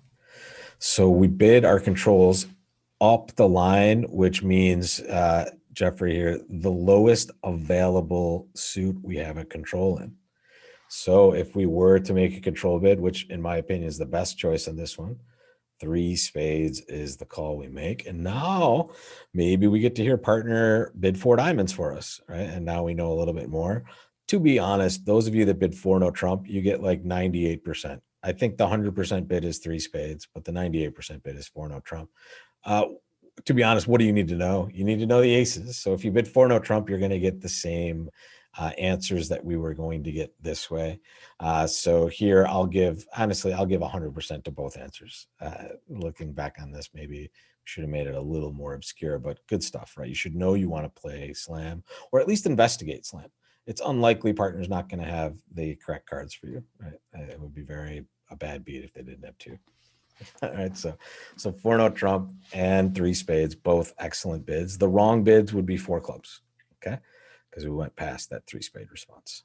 So we bid our controls up the line, which means, Jeffrey here, the lowest available suit we have a control in. So if we were to make a control bid, which in my opinion is the best choice on this one, 3 spades is the call we make. And now maybe we get to hear partner bid 4 diamonds for us, right? And now we know a little bit more. To be honest, those of you that bid 4 no trump, you get like 98%. I think the 100% bid is 3 spades, but the 98% bid is 4 no trump. To be honest, what do you need to know? You need to know the aces. So if you bid 4 no trump, you're going to get the same answers that we were going to get this way. So here I'll give 100% to both answers. Looking back on this, maybe we should have made it a little more obscure, but good stuff, right? You should know you want to play slam, or at least investigate slam. It's unlikely partner's not going to have the correct cards for you, right? It would be a bad beat if they didn't have 2. All right, so four no trump and three spades, both excellent bids. The wrong bids would be four clubs, okay? Because we went past that three spade response.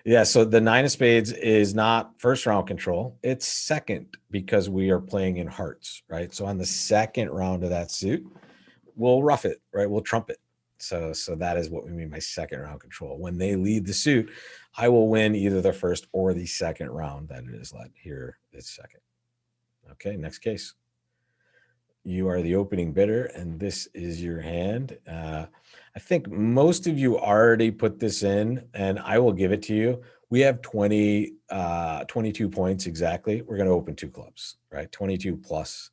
Yeah, so the nine of spades is not first round control. It's second because we are playing in hearts, right? So on the second round of that suit, we'll rough it, right? We'll trump it. So that is what we mean by second round control. When they lead the suit, I will win either the first or the second round that it is led. Here is second. Okay, next case. You are the opening bidder, and this is your hand. I think most of you already put this in, and I will give it to you. We have 22 points exactly. We're going to open two clubs, right? 22 plus.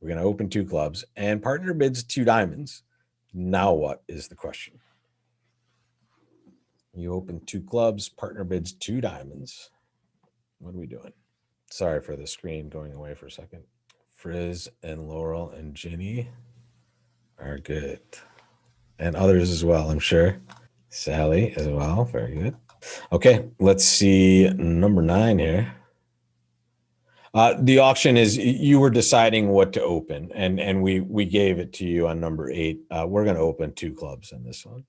We're going to open two clubs, and partner bids two diamonds. Now what is the question? You open two clubs, partner bids two diamonds. What are we doing? Sorry for the screen going away for a second. Frizz and Laurel and Ginny are good. And others as well, I'm sure. Sally as well. Very good. Okay, let's see number 9 here. The auction is you were deciding what to open, and we gave it to you on number 8. We're going to open two clubs in this one.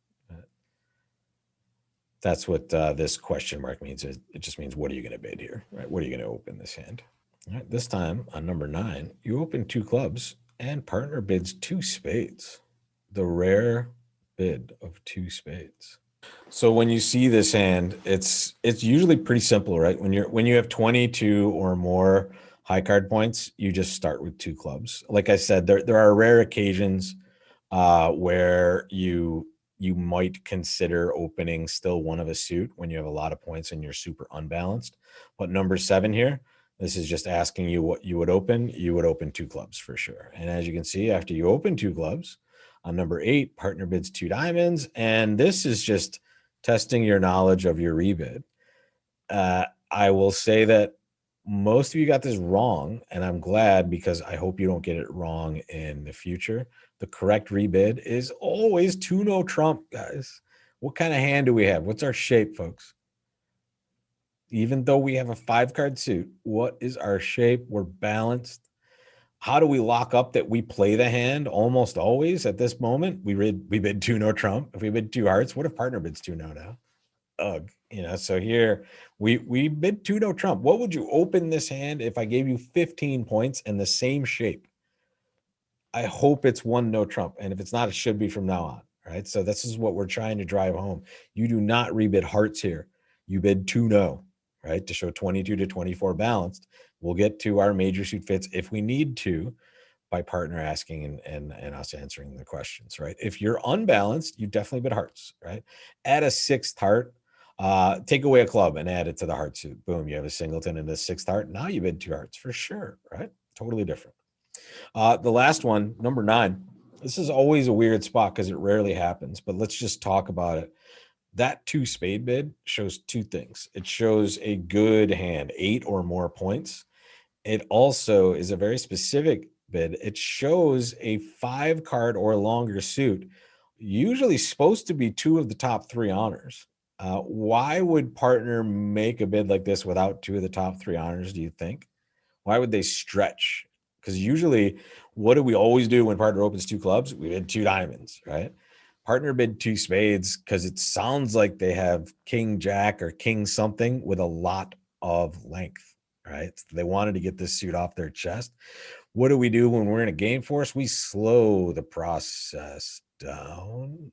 That's what this question mark means. It just means what are you going to bid here, right? What are you going to open this hand? All right, this time on number 9, you open two clubs and partner bids two spades. The rare bid of two spades. So when you see this hand, it's usually pretty simple, right? When you have 22 or more high card points, you just start with two clubs. Like I said, there are rare occasions where you might consider opening still one of a suit when you have a lot of points and you're super unbalanced. But number 7 here, this is just asking you what you would open. You would open two clubs for sure. And as you can see, after you open two clubs, on number 8, partner bids two diamonds. And this is just testing your knowledge of your rebid. I will say that most of you got this wrong, and I'm glad because I hope you don't get it wrong in the future. The correct rebid is always two no trump, guys. What kind of hand do we have? What's our shape, folks? Even though we have a 5-card suit, what is our shape? We're balanced. How do we lock up that we play the hand almost always at this moment? We bid two no trump. If we bid two hearts, what if partner bids two no now? Ugh, so here we bid two no trump. What would you open this hand if I gave you 15 points and the same shape? I hope it's one no trump. And if it's not, it should be from now on. Right. So this is what we're trying to drive home. You do not rebid hearts here. You bid two no, right? To show 22 to 24 balanced. We'll get to our major suit fits if we need to by partner asking and us answering the questions, right? If you're unbalanced, you definitely bid hearts, right? Add a 6th heart, take away a club and add it to the heart suit. Boom, you have a singleton and a 6th heart. Now you bid two hearts for sure, right? Totally different. The last one, number 9. This is always a weird spot because it rarely happens, but let's just talk about it. That 2 spade bid shows two things. It shows a good hand, 8 or more points. It also is a very specific bid. It shows a 5-card or longer suit, usually supposed to be 2 of the top 3 honors. Why would partner make a bid like this without 2 of the top 3 honors, do you think? Why would they stretch? Because usually, what do we always do when partner opens 2 clubs? We bid 2 diamonds, right? Partner bid 2 spades because it sounds like they have king jack or king something with a lot of length, right? They wanted to get this suit off their chest. What do we do when we're in a game force? We slow the process down.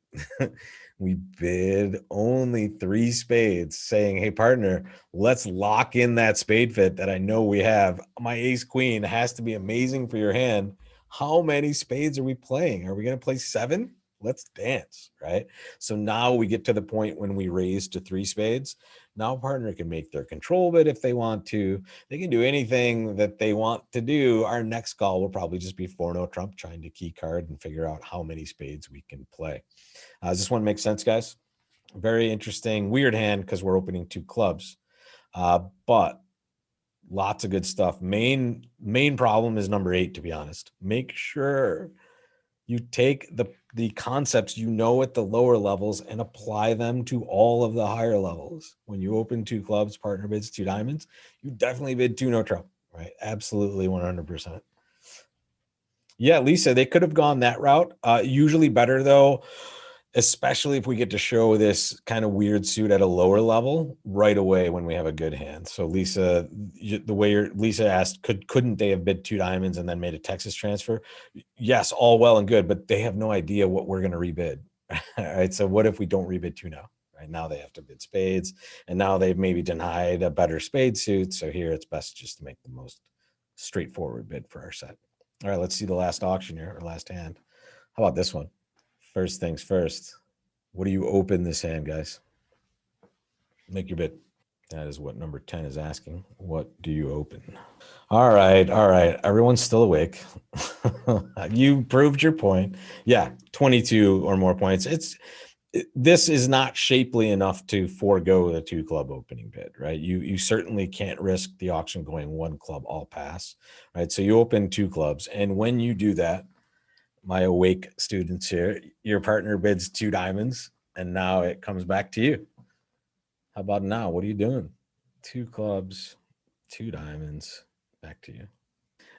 We bid only 3 spades, saying, hey, partner, let's lock in that spade fit that I know we have. My ace queen has to be amazing for your hand. How many spades are we playing? Are we going to play 7? Let's dance, right? So now we get to the point when we raise to 3 spades. Now partner can make their control bid if they want to. They can do anything that they want to do. Our next call will probably just be 4 no trump, trying to key card and figure out how many spades we can play. Does this one make sense, guys? Very interesting, weird hand because we're opening 2 clubs, but lots of good stuff. Main problem is number 8, to be honest. Make sure you take the concepts you know at the lower levels and apply them to all of the higher levels. When you open 2 clubs, partner bids 2 diamonds, you definitely bid 2 no trump, right? Absolutely 100%. Yeah, Lisa, they could have gone that route. Usually better though, especially if we get to show this kind of weird suit at a lower level right away when we have a good hand. So Lisa, the way Lisa asked, couldn't they have bid 2 diamonds and then made a Texas transfer? Yes, all well and good, but they have no idea what we're going to rebid. All right. So what if we don't rebid 2 now? Right now they have to bid spades, and now they've maybe denied a better spade suit. So here it's best just to make the most straightforward bid for our set. All right, let's see the last auction here, or last hand. How about this one? First things first. What do you open this hand, guys? Make your bid. That is what number 10 is asking. What do you open? All right. All right. Everyone's still awake. You proved your point. Yeah, 22 or more points. This is not shapely enough to forego the 2 club opening bid, right? You certainly can't risk the auction going 1 club all pass, right? So you open 2 clubs, and when you do that, my awake students here, your partner bids 2 diamonds, and now it comes back to you. How about now? What are you doing? 2 clubs, 2 diamonds, back to you.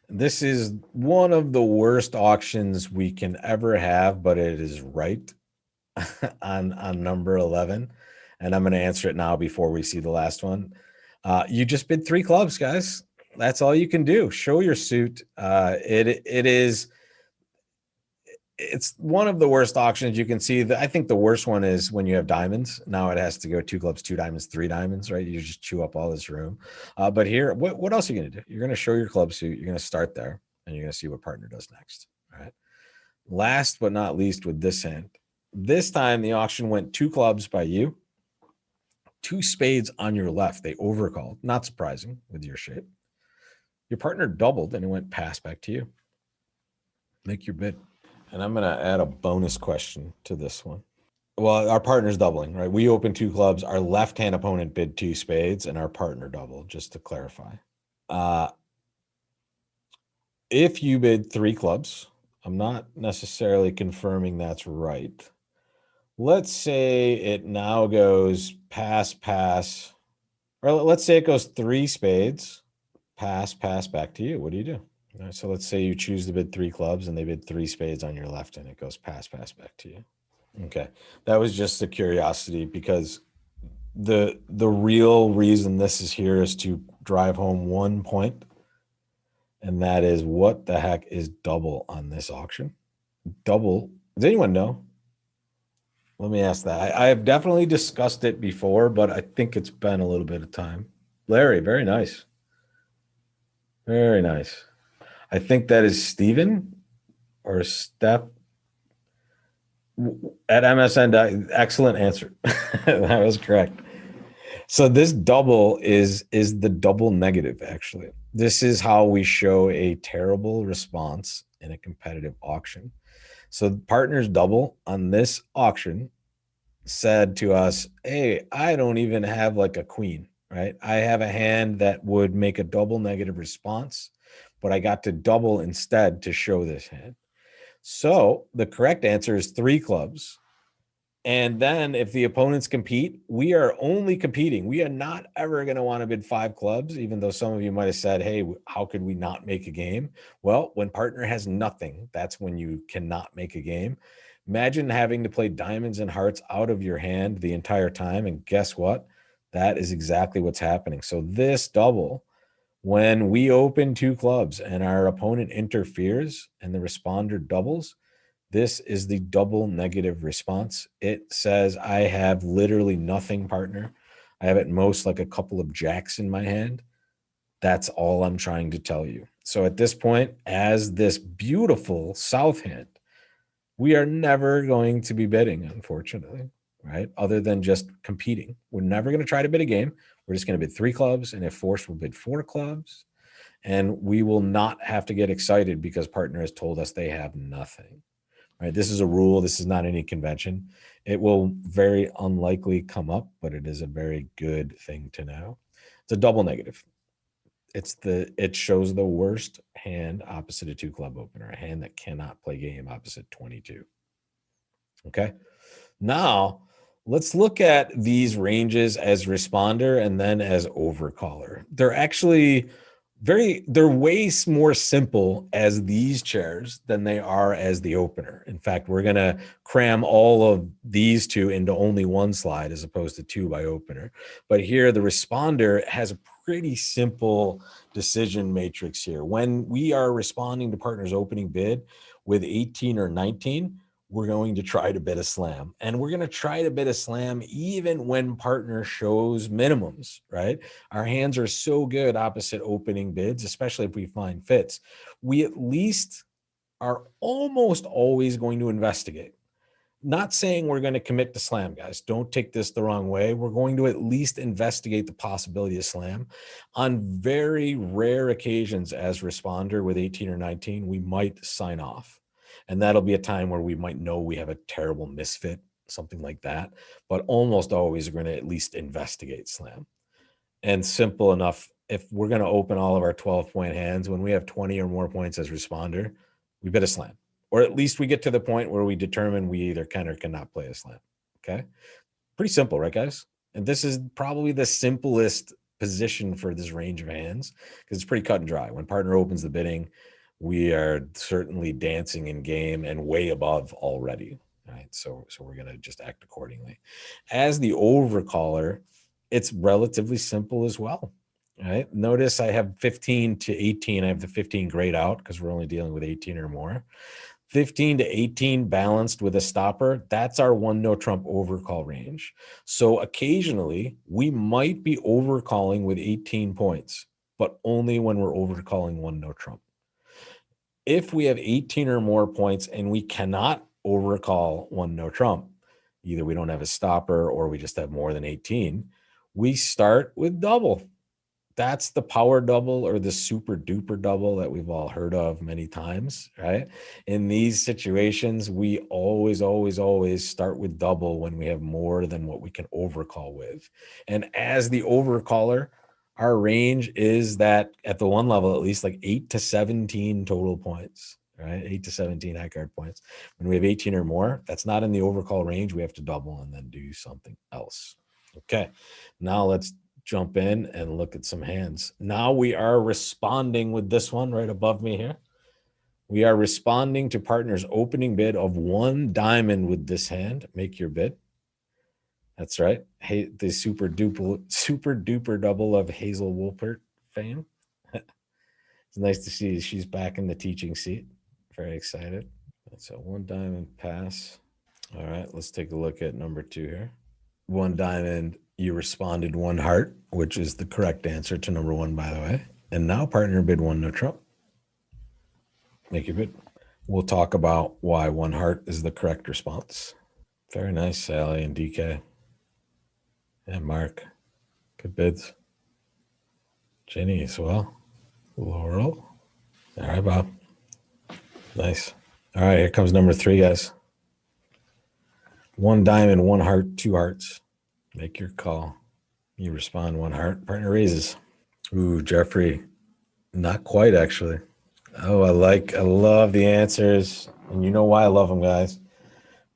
This is one of the worst auctions we can ever have, but it is right on number 11. And I'm going to answer it now before we see the last one. You just bid 3 clubs, guys. That's all you can do. Show your suit. It's one of the worst auctions you can see. I think the worst one is when you have diamonds. Now it has to go 2 clubs, 2 diamonds, 3 diamonds, right? You just chew up all this room. But here, what else are you going to do? You're going to show your club suit. You're going to start there, and you're going to see what partner does next. All right. Last but not least with this hand, this time the auction went 2 clubs by you, 2 spades on your left. They overcalled. Not surprising with your shape. Your partner doubled, and it went pass back to you. Make your bid. And I'm going to add a bonus question to this one. Well, our partner's doubling, right? We opened 2 clubs. Our left-hand opponent bid 2 spades, and our partner doubled, just to clarify. If you bid 3 clubs, I'm not necessarily confirming that's right. Let's say it now goes pass, pass, or let's say it goes 3 spades, pass, pass, back to you. What do you do? All right, so let's say you choose to bid 3 clubs and they bid 3 spades on your left, and it goes pass, pass, back to you. Okay, that was just a curiosity, because the real reason this is here is to drive home 1 point, and that is, what the heck is double on this auction? Double, does anyone know? Let me ask that. I have definitely discussed it before, but I think it's been a little bit of time. Larry, very nice. Very nice. I think that is Steven or Steph at MSN. Excellent answer. That was correct. So this double is the double negative, actually. This is how we show a terrible response in a competitive auction. So partners double on this auction said to us, hey, I don't even have like a queen, right? I have a hand that would make a double negative response, but I got to double instead to show this hand. So the correct answer is 3 clubs. And then if the opponents compete, we are only competing. We are not ever going to want to bid 5 clubs, even though some of you might have said, hey, how could we not make a game? Well, when partner has nothing, that's when you cannot make a game. Imagine having to play diamonds and hearts out of your hand the entire time. And guess what? That is exactly what's happening. So this double, when we open 2 clubs and our opponent interferes and the responder doubles, this is the double negative response. It says I have literally nothing, partner. I have at most like a couple of jacks in my hand. That's all I'm trying to tell you. So at this point, as this beautiful south hand, we are never going to be bidding, unfortunately, right? Other than just competing. We're never going to try to bid a game. We're just going to bid 3 clubs. And if forced, we'll bid 4 clubs. And we will not have to get excited because partner has told us they have nothing. Right? This is a rule. This is not any convention. It will very unlikely come up, but it is a very good thing to know. It's a double negative. It shows the worst hand opposite a 2 club opener, a hand that cannot play game opposite 22. Okay. Now let's look at these ranges as responder and then as overcaller. They're actually they're way more simple as these chairs than they are as the opener. In fact, we're going to cram all of these two into only one slide as opposed to two by opener. But here the responder has a pretty simple decision matrix here. When we are responding to partner's opening bid with 18 or 19, we're going to try to bid a slam, and we're going to try to bid a slam even when partner shows minimums, right? Our hands are so good opposite opening bids, especially if we find fits. We at least are almost always going to investigate. Not saying we're going to commit to slam, guys. Don't take this the wrong way. We're going to at least investigate the possibility of slam. On very rare occasions as responder with 18 or 19, we might sign off. And that'll be a time where we might know we have a terrible misfit, something like that. But almost always we're going to at least investigate slam. And simple enough, if we're going to open all of our 12-point hands, when we have 20 or more points as responder, we bid a slam. Or at least we get to the point where we determine we either can or cannot play a slam. Okay. Pretty simple, right, guys? And this is probably the simplest position for this range of hands because it's pretty cut and dry. When partner opens the bidding, we are certainly dancing in game and way above already. Right. So we're going to just act accordingly. As the overcaller, it's relatively simple as well. Right. Notice I have 15 to 18. I have the 15 grayed out because we're only dealing with 18 or more. 15 to 18 balanced with a stopper, that's our one no trump overcall range. So occasionally we might be overcalling with 18 points, but only when we're overcalling one no trump. If we have 18 or more points and we cannot overcall one no trump, either we don't have a stopper or we just have more than 18, we start with double. That's the power double or the super duper double that we've all heard of many times, right? In these situations, we always start with double when we have more than what we can overcall with. And as the overcaller, our range is that at the one level, at least like 8 to 17 total points, right? 8 to 17 high card points. When we have 18 or more, that's not in the overcall range. We have to double and then do something else. Okay, now let's jump in and look at some hands. Now we are responding with this one right above me here. We are responding to partner's opening bid of one diamond with this hand. Make your bid. That's right. Hey, the super duper double of Hazel Wolpert fame. It's nice to see she's back in the teaching seat. Very excited. So one diamond pass. All right, let's take a look at number 2 here. One diamond, you responded one heart, which is the correct answer to number 1, by the way. And now partner bid one no trump. Make your bid. We'll talk about why one heart is the correct response. Very nice, Sally and DK. And Mark. Good bids. Jenny as well. Laurel. All right, Bob. Nice. All right, here comes number 3, guys. One diamond, one heart, 2 hearts. Make your call. You respond one heart, partner raises. Ooh, Jeffrey. Not quite, actually. Oh, I love the answers. And you know why I love them, guys.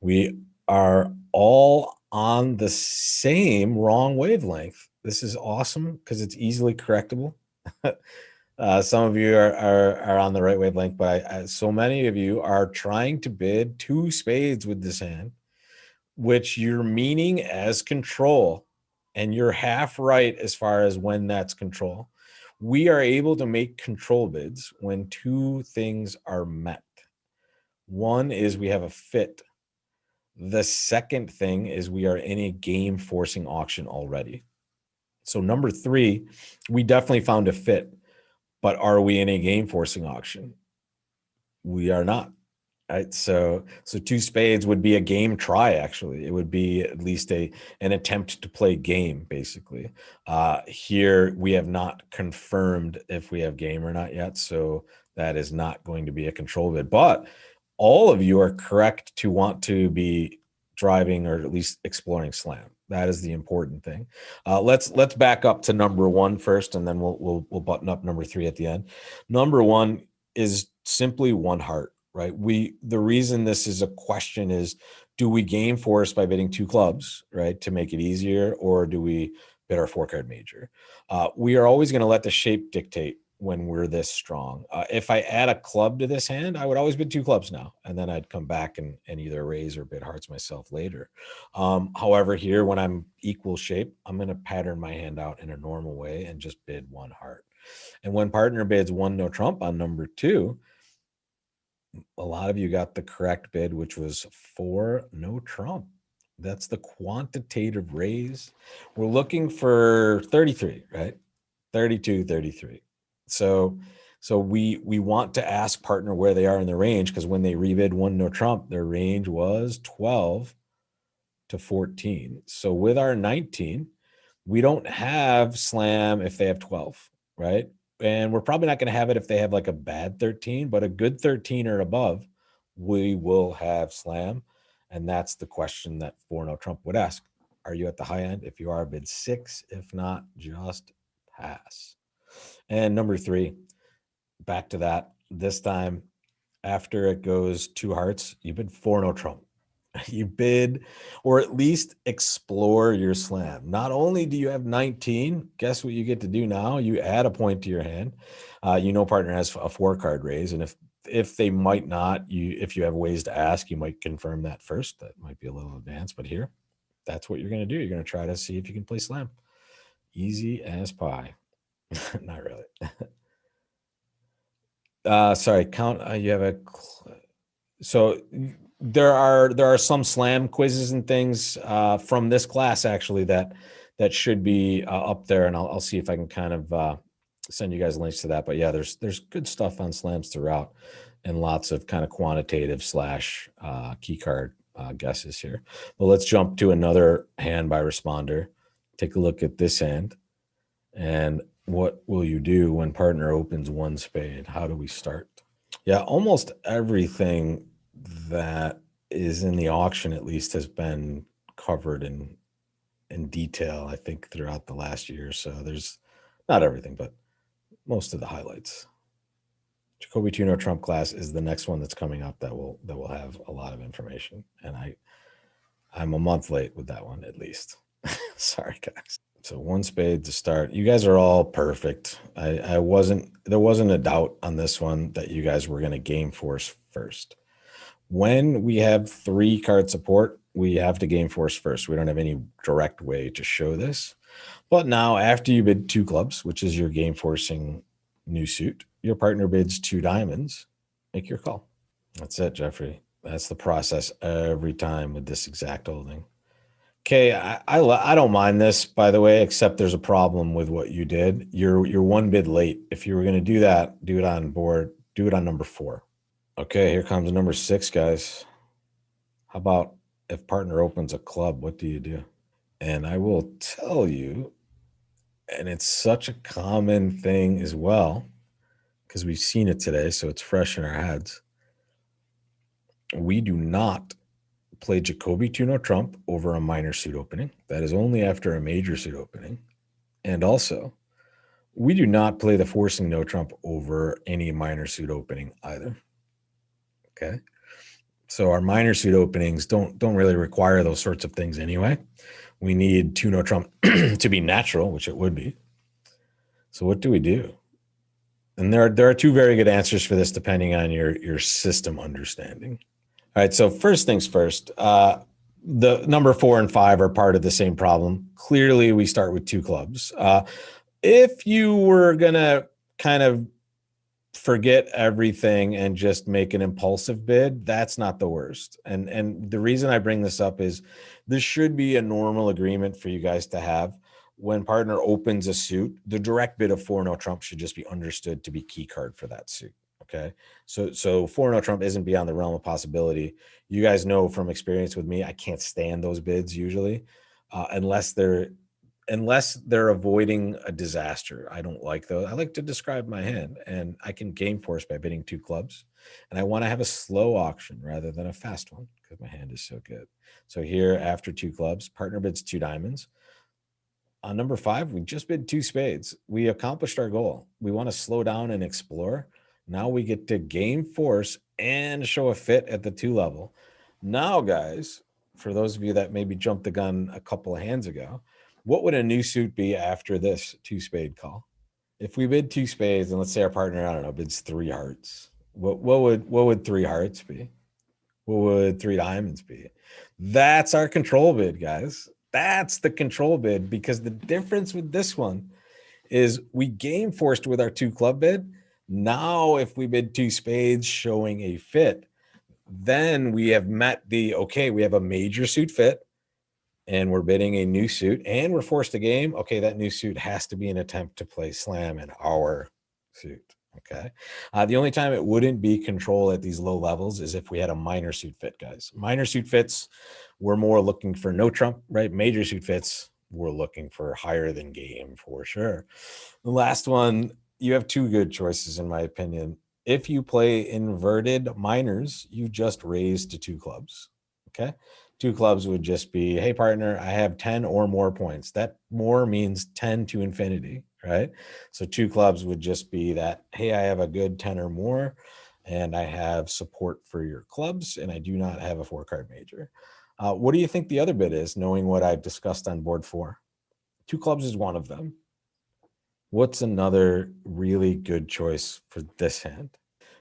We are all on the same wrong wavelength. This is awesome because it's easily correctable. Some of you are on the right wavelength, but so many of you are trying to bid 2 spades with this hand, which you're meaning as control, and you're half right as far as when that's control. We are able to make control bids when 2 things are met. One is we have a fit. The second thing is we are in a game forcing auction already. So number 3, we definitely found a fit, but are we in a game forcing auction? We are not. Right. So 2 spades would be a game try. Actually, it would be at least an attempt to play game. Basically, here we have not confirmed if we have game or not yet. So that is not going to be a control bid. But all of you are correct to want to be driving or at least exploring slam. That is the important thing. Let's back up to number 1 first, and then we'll button up number 3 at the end. Number 1 is simply one heart. Right. The reason this is a question is, do we game force by bidding 2 clubs, right, to make it easier, or do we bid our 4-card major? We are always going to let the shape dictate when we're this strong. If I add a club to this hand, I would always bid two clubs now, and then I'd come back and either raise or bid hearts myself later. However, here when I'm equal shape, I'm going to pattern my hand out in a normal way and just bid one heart. And when partner bids one no trump on number 2, a lot of you got the correct bid, which was 4 no trump. That's the quantitative raise. We're looking for 33, right? 32, 33. So we want to ask partner where they are in the range, because when they rebid one no trump, their range was 12 to 14. So with our 19, we don't have slam if they have 12, right? And we're probably not going to have it if they have like a bad 13, but a good 13 or above, we will have slam. And that's the question that 4 no trump would ask. Are you at the high end? If you are, bid 6. If not, just pass. And number 3, back to that. This time, after it goes 2 hearts, you bid 4 no trump. You bid, or at least explore your slam. Not only do you have 19, guess what you get to do now? You add a point to your hand. Partner has a 4-card raise, and if they might not, if you have ways to ask, you might confirm that first. That might be a little advanced, but here, that's what you're going to do. You're going to try to see if you can play slam. Easy as pie. Not really. Sorry, count. You have a. So there are some slam quizzes and things from this class actually that should be up there, and I'll see if I can kind of send you guys links to that. But yeah, there's good stuff on slams throughout, and lots of kind of quantitative / key card guesses here. Well, let's jump to another hand by responder. Take a look at this hand, and what will you do when partner opens 1 spade? How do we start? Yeah, almost everything that is in the auction, at least, has been covered in detail, I think, throughout the last year or so. There's not everything, but most of the highlights. Jacoby Tuno Trump class is the next one that's coming up that will have a lot of information, and I'm a month late with that one, at least. Sorry, guys. So 1 spade to start. You guys are all perfect. There wasn't a doubt on this one that you guys were going to game force first. When we have 3-card support, we have to game force first. We don't have any direct way to show this. But now, after you bid 2 clubs, which is your game forcing new suit, your partner bids 2 diamonds, make your call. That's it, Jeffrey. That's the process every time with this exact holding. Okay, I don't mind this, by the way, except there's a problem with what you did. You're 1 bid late. If you were going to do that, do it on board. Do it on number 4. Okay, here comes number 6, guys. How about if partner opens a club, what do you do? And I will tell you, and it's such a common thing as well, because we've seen it today, so it's fresh in our heads. We do not play Jacoby Tuno Trump over a minor suit opening. That is only after a major suit opening. And also, we do not play the forcing no trump over any minor suit opening either. Okay. So our minor suit openings don't really require those sorts of things anyway. We need 2 no trump to be natural, which it would be. So what do we do? And there are 2 very good answers for this depending on your system understanding. All right, so first things first, the number 4 and 5 are part of the same problem. Clearly, we start with 2 clubs. If you were going to kind of forget everything and just make an impulsive bid, that's not the worst. And the reason I bring this up is this should be a normal agreement for you guys to have. When partner opens a suit, the direct bid of 4 no trump should just be understood to be key card for that suit. Okay. So 4 no trump isn't beyond the realm of possibility. You guys know from experience with me, I can't stand those bids usually, unless they're avoiding a disaster. I don't like those. I like to describe my hand, and I can game force by bidding 2 clubs. And I want to have a slow auction rather than a fast one because my hand is so good. So here, after 2 clubs, partner bids 2 diamonds. On number 5, we just bid 2 spades. We accomplished our goal. We want to slow down and explore. Now we get to game force and show a fit at the 2 level. Now, guys, for those of you that maybe jumped the gun a couple of hands ago, what would a new suit be after this 2 spade call? If we bid two spades and let's say our partner, I don't know, bids three hearts, what would three hearts be? What would three diamonds be? That's our control bid, guys. That's the control bid, because the difference with this one is we game forced with our two club bid. Now, if we bid two spades showing a fit, then we have met okay, we have a major suit fit and we're bidding a new suit and we're forced to game. Okay, that new suit has to be an attempt to play slam in our suit. Okay. The only time it wouldn't be control at these low levels is if we had a minor suit fit, guys. Minor suit fits, we're more looking for no trump, right? Major suit fits, we're looking for higher than game for sure. The last one, you have two good choices, in my opinion. If you play inverted minors, you just raise to two clubs. Okay. Two clubs would just be, hey, partner, I have 10 or more points. That more means 10 to infinity, right? So two clubs would just be that, hey, I have a good 10 or more, and I have support for your clubs, and I do not have a 4-card major. What do you think the other bit is, knowing what I've discussed on board 4? Two clubs is one of them. What's another really good choice for this hand?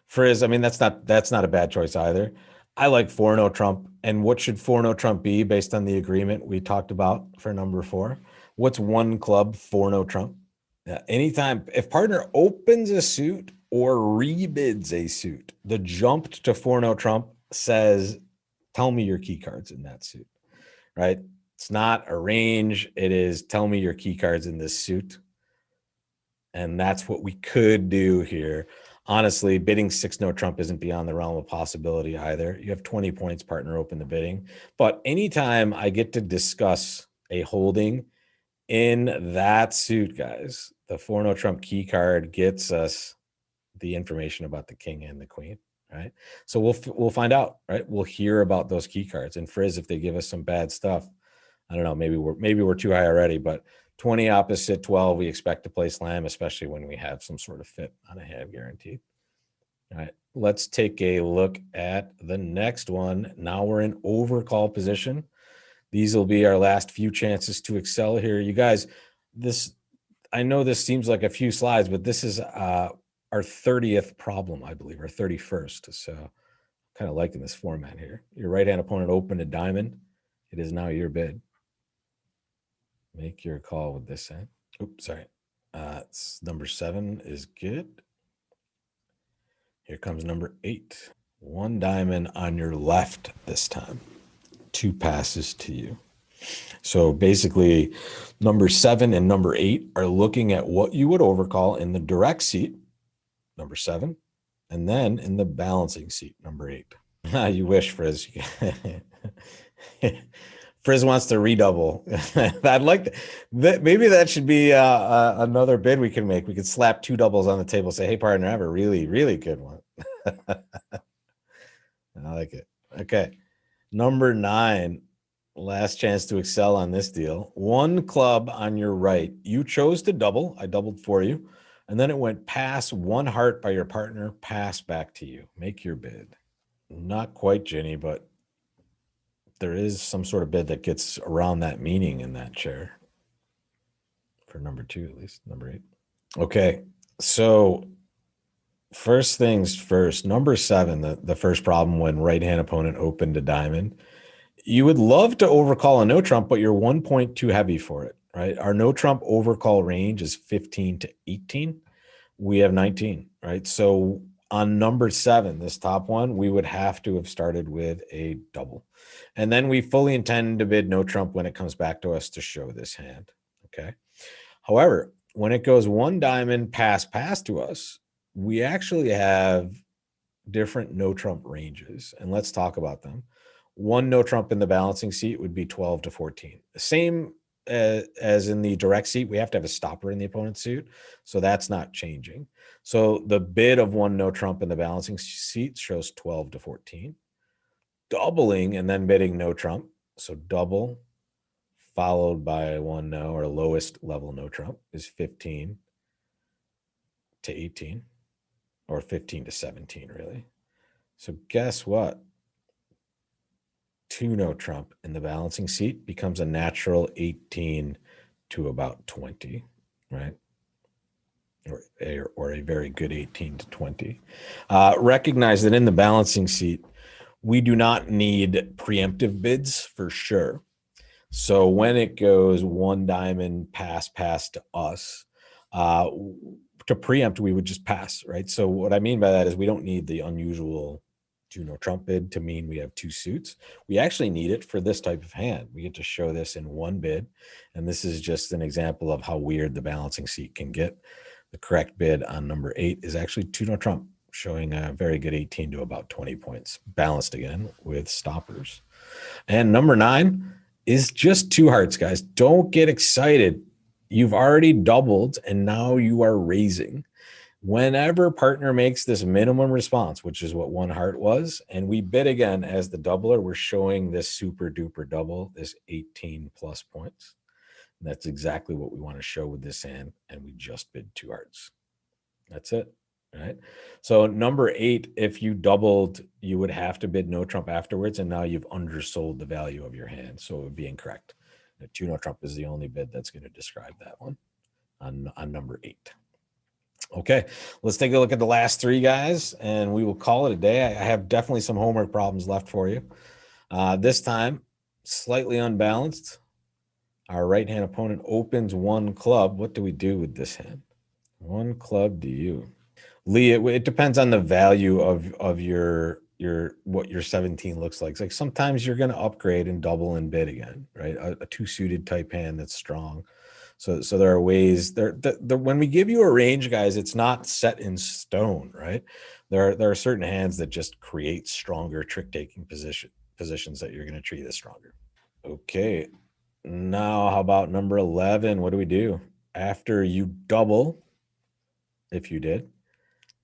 Frizz, I mean, that's not a bad choice either. I like 4-0 trump. And what should 4-0 trump be based on the agreement we talked about for number 4? What's one club 4-0 trump? Anytime, if partner opens a suit or rebids a suit, the jump to 4-0 trump says, tell me your key cards in that suit, right? It's not a range. It is, tell me your key cards in this suit. And that's what we could do here. Honestly, bidding 6-0 trump isn't beyond the realm of possibility either. You have 20 points, partner, open the bidding. But anytime I get to discuss a holding in that suit, guys, the 4-0 trump key card gets us the information about the king and the queen, right? So we'll find out, right? We'll hear about those key cards. And Frizz, if they give us some bad stuff, I don't know, maybe we're too high already, but 20 opposite 12, we expect to play slam, especially when we have some sort of fit on a hand guaranteed. All right, let's take a look at the next one. Now we're in overcall position. These will be our last few chances to excel here. You guys, I know this seems like a few slides, but this is our 30th problem, I believe, or 31st. So kind of liking this format here. Your right-hand opponent opened a diamond. It is now your bid. Make your call with this hand. Oops, sorry. Number 7 is good. Here comes number 8. 1 diamond on your left this time. 2 passes to you. So basically, number 7 and number 8 are looking at what you would overcall in the direct seat, number 7, and then in the balancing seat, number 8. You wish, Frizz. Frizz wants to redouble. I'd like that. Maybe that should be another bid we can make. We could slap 2 doubles on the table, say, hey, partner, I have a really, really good one. I like it. Okay. Number 9, last chance to excel on this deal. 1 club on your right. You chose to double. I doubled for you. And then it went pass 1 heart by your partner, pass back to you. Make your bid. Not quite, Ginny, but there is some sort of bid that gets around that meaning in that chair. For number 2, at least, number 8. Okay, so first things first, number 7, the first problem when right-hand opponent opened a diamond. You would love to overcall a no trump, but you're 1 point too heavy for it, right? Our no trump overcall range is 15 to 18. We have 19, right? So on number 7, this top one, we would have to have started with a double. And then we fully intend to bid no trump when it comes back to us to show this hand, okay? However, when it goes 1 diamond pass to us, we actually have different no trump ranges, and let's talk about them. 1 no trump in the balancing seat would be 12 to 14. Same as in the direct seat, we have to have a stopper in the opponent's suit, so that's not changing. So the bid of 1 no trump in the balancing seat shows 12 to 14. Doubling and then bidding no trump, so double followed by 1 no, or lowest level no trump, is 15 to 18, or 15 to 17, really. So guess what? 2 no trump in the balancing seat becomes a natural 18 to about 20, right? or a very good 18 to 20. Recognize that in the balancing seat, we do not need preemptive bids for sure. So when it goes one diamond pass to us, to preempt, we would just pass, right? So what I mean by that is we don't need the unusual 2 no trump bid to mean we have 2 suits. We actually need it for this type of hand. We get to show this in one bid, and this is just an example of how weird the balancing seat can get. The correct bid on number 8 is actually 2 no trump, showing a very good 18 to about 20 points, balanced again with stoppers. And number 9 is just 2 hearts, guys. Don't get excited. You've already doubled, and now you are raising. Whenever partner makes this minimum response, which is what 1 heart was, and we bid again as the doubler, we're showing this super duper double, this 18 plus points. And that's exactly what we want to show with this hand, and we just bid 2 hearts. That's it. Right. So number 8, if you doubled, you would have to bid no trump afterwards, and now you've undersold the value of your hand, so it would be incorrect. 2 no trump is the only bid that's going to describe that one on number 8. Okay, let's take a look at the last 3 guys, and we will call it a day. I have definitely some homework problems left for you. This time, slightly unbalanced. Our right-hand opponent opens 1 club. What do we do with this hand? 1 club to you. Lee, it depends on the value of your what your 17 looks like. It's like sometimes you're going to upgrade and double and bid again, right? A 2 suited type hand that's strong. So there are ways there. When we give you a range, guys, it's not set in stone, right? There are certain hands that just create stronger trick taking positions that you're going to treat as stronger. Okay, now how about number 11? What do we do after you double? If you did.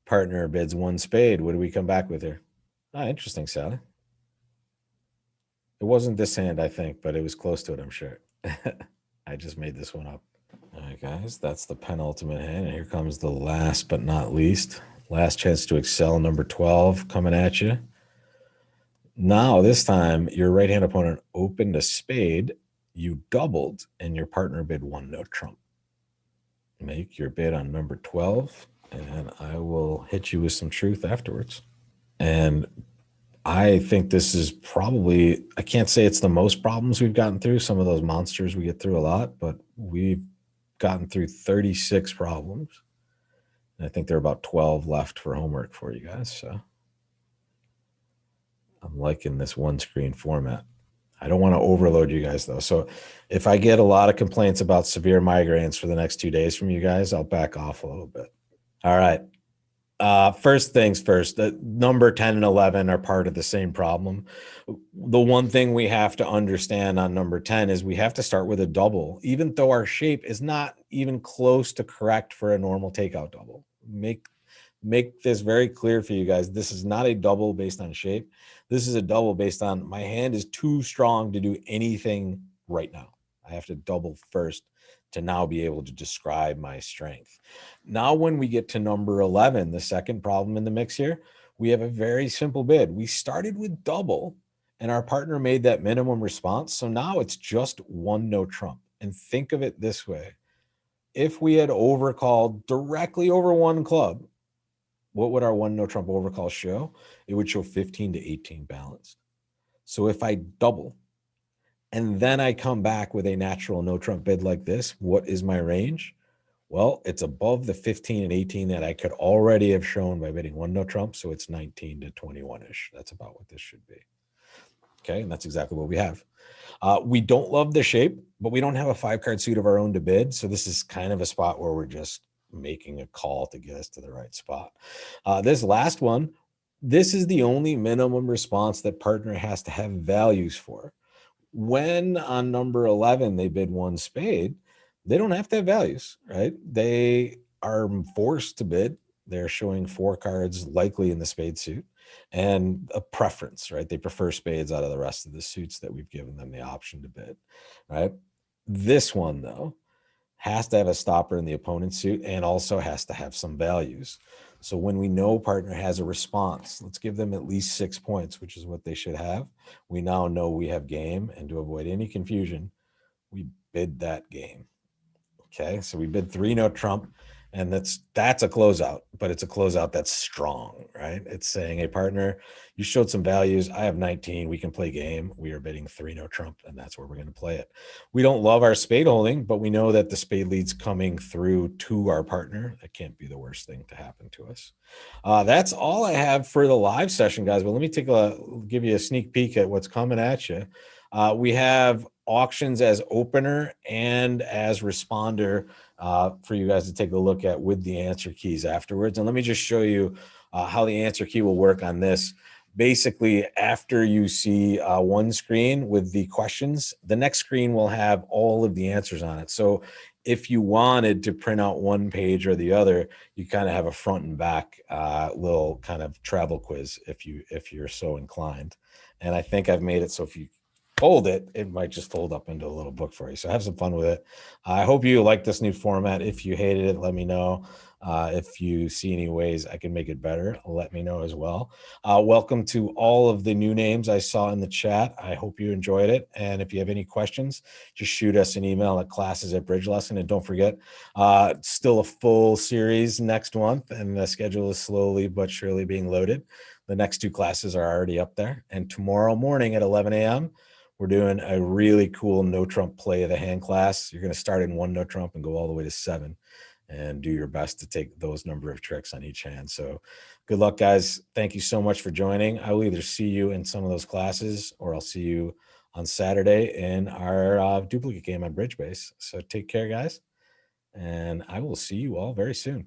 Partner bids 1 spade. What do we come back with here? Interesting, Sally. It wasn't this hand, I think, but it was close to it, I'm sure. I just made this one up. All right, guys, that's the penultimate hand. And here comes the last but not least. Last chance to excel, number 12 coming at you. Now, this time, your right-hand opponent opened a spade. You doubled, and your partner bid 1 no trump. Make your bid on number 12. And I will hit you with some truth afterwards. And I think this is probably, I can't say it's the most problems we've gotten through. Some of those monsters we get through a lot, but we've gotten through 36 problems. And I think there are about 12 left for homework for you guys. So I'm liking this 1 screen format. I don't want to overload you guys though. So if I get a lot of complaints about severe migraines for the next 2 days from you guys, I'll back off a little bit. All right. First things first, the number 10 and 11 are part of the same problem. The one thing we have to understand on number 10 is we have to start with a double, even though our shape is not even close to correct for a normal takeout double. Make this very clear for you guys. This is not a double based on shape. This is a double based on my hand is too strong to do anything right now. I have to double first to now be able to describe my strength. Now, when we get to number 11, the second problem in the mix here, we have a very simple bid. We started with double and our partner made that minimum response. So now it's just 1 no trump. And think of it this way. If we had overcalled directly over 1 club, what would our 1 no trump overcall show? It would show 15 to 18 balanced. So if I double, and then I come back with a natural no trump bid like this, what is my range? Well, it's above the 15 and 18 that I could already have shown by bidding 1 no trump. So it's 19 to 21-ish. That's about what this should be. Okay, and that's exactly what we have. We don't love the shape, but we don't have a 5-card suit of our own to bid. So this is kind of a spot where we're just making a call to get us to the right spot. This last one, this is the only minimum response that partner has to have values for. When on number 11, they bid 1 spade, they don't have to have values, right? They are forced to bid. They're showing 4 cards likely in the spade suit and a preference, right? They prefer spades out of the rest of the suits that we've given them the option to bid, right? This one, though, has to have a stopper in the opponent's suit and also has to have some values. So when we know partner has a response, let's give them at least 6 points, which is what they should have. We now know we have game, and to avoid any confusion, we bid that game. Okay, so we bid 3 no trump, And that's a closeout, but it's a closeout that's strong, right? It's saying, hey, partner, you showed some values. I have 19. We can play game. We are bidding 3 no trump, and that's where we're going to play it. We don't love our spade holding, but we know that the spade lead's coming through to our partner. That can't be the worst thing to happen to us. That's all I have for the live session, guys. But let me give you a sneak peek at what's coming at you. We have auctions as opener and as responder for you guys to take a look at with the answer keys afterwards. And let me just show you how the answer key will work on this. Basically, after you see one screen with the questions, the next screen will have all of the answers on it. So if you wanted to print out one page or the other, you kind of have a front and back little kind of travel quiz if you're so inclined. And I think I've made it so if you fold it, it might just fold up into a little book for you. So have some fun with it. I hope you like this new format. If you hated it, let me know. If you see any ways I can make it better, let me know as well. Welcome to all of the new names I saw in the chat. I hope you enjoyed it. And if you have any questions, just shoot us an email at classes@bridgelesson. And don't forget, still a full series next month, and the schedule is slowly but surely being loaded. The next 2 classes are already up there. And tomorrow morning at 11 a.m., we're doing a really cool no trump play of the hand class. You're going to start in 1 no trump and go all the way to 7 and do your best to take those number of tricks on each hand. So good luck, guys. Thank you so much for joining. I will either see you in some of those classes or I'll see you on Saturday in our duplicate game on Bridge Base. So take care, guys. And I will see you all very soon.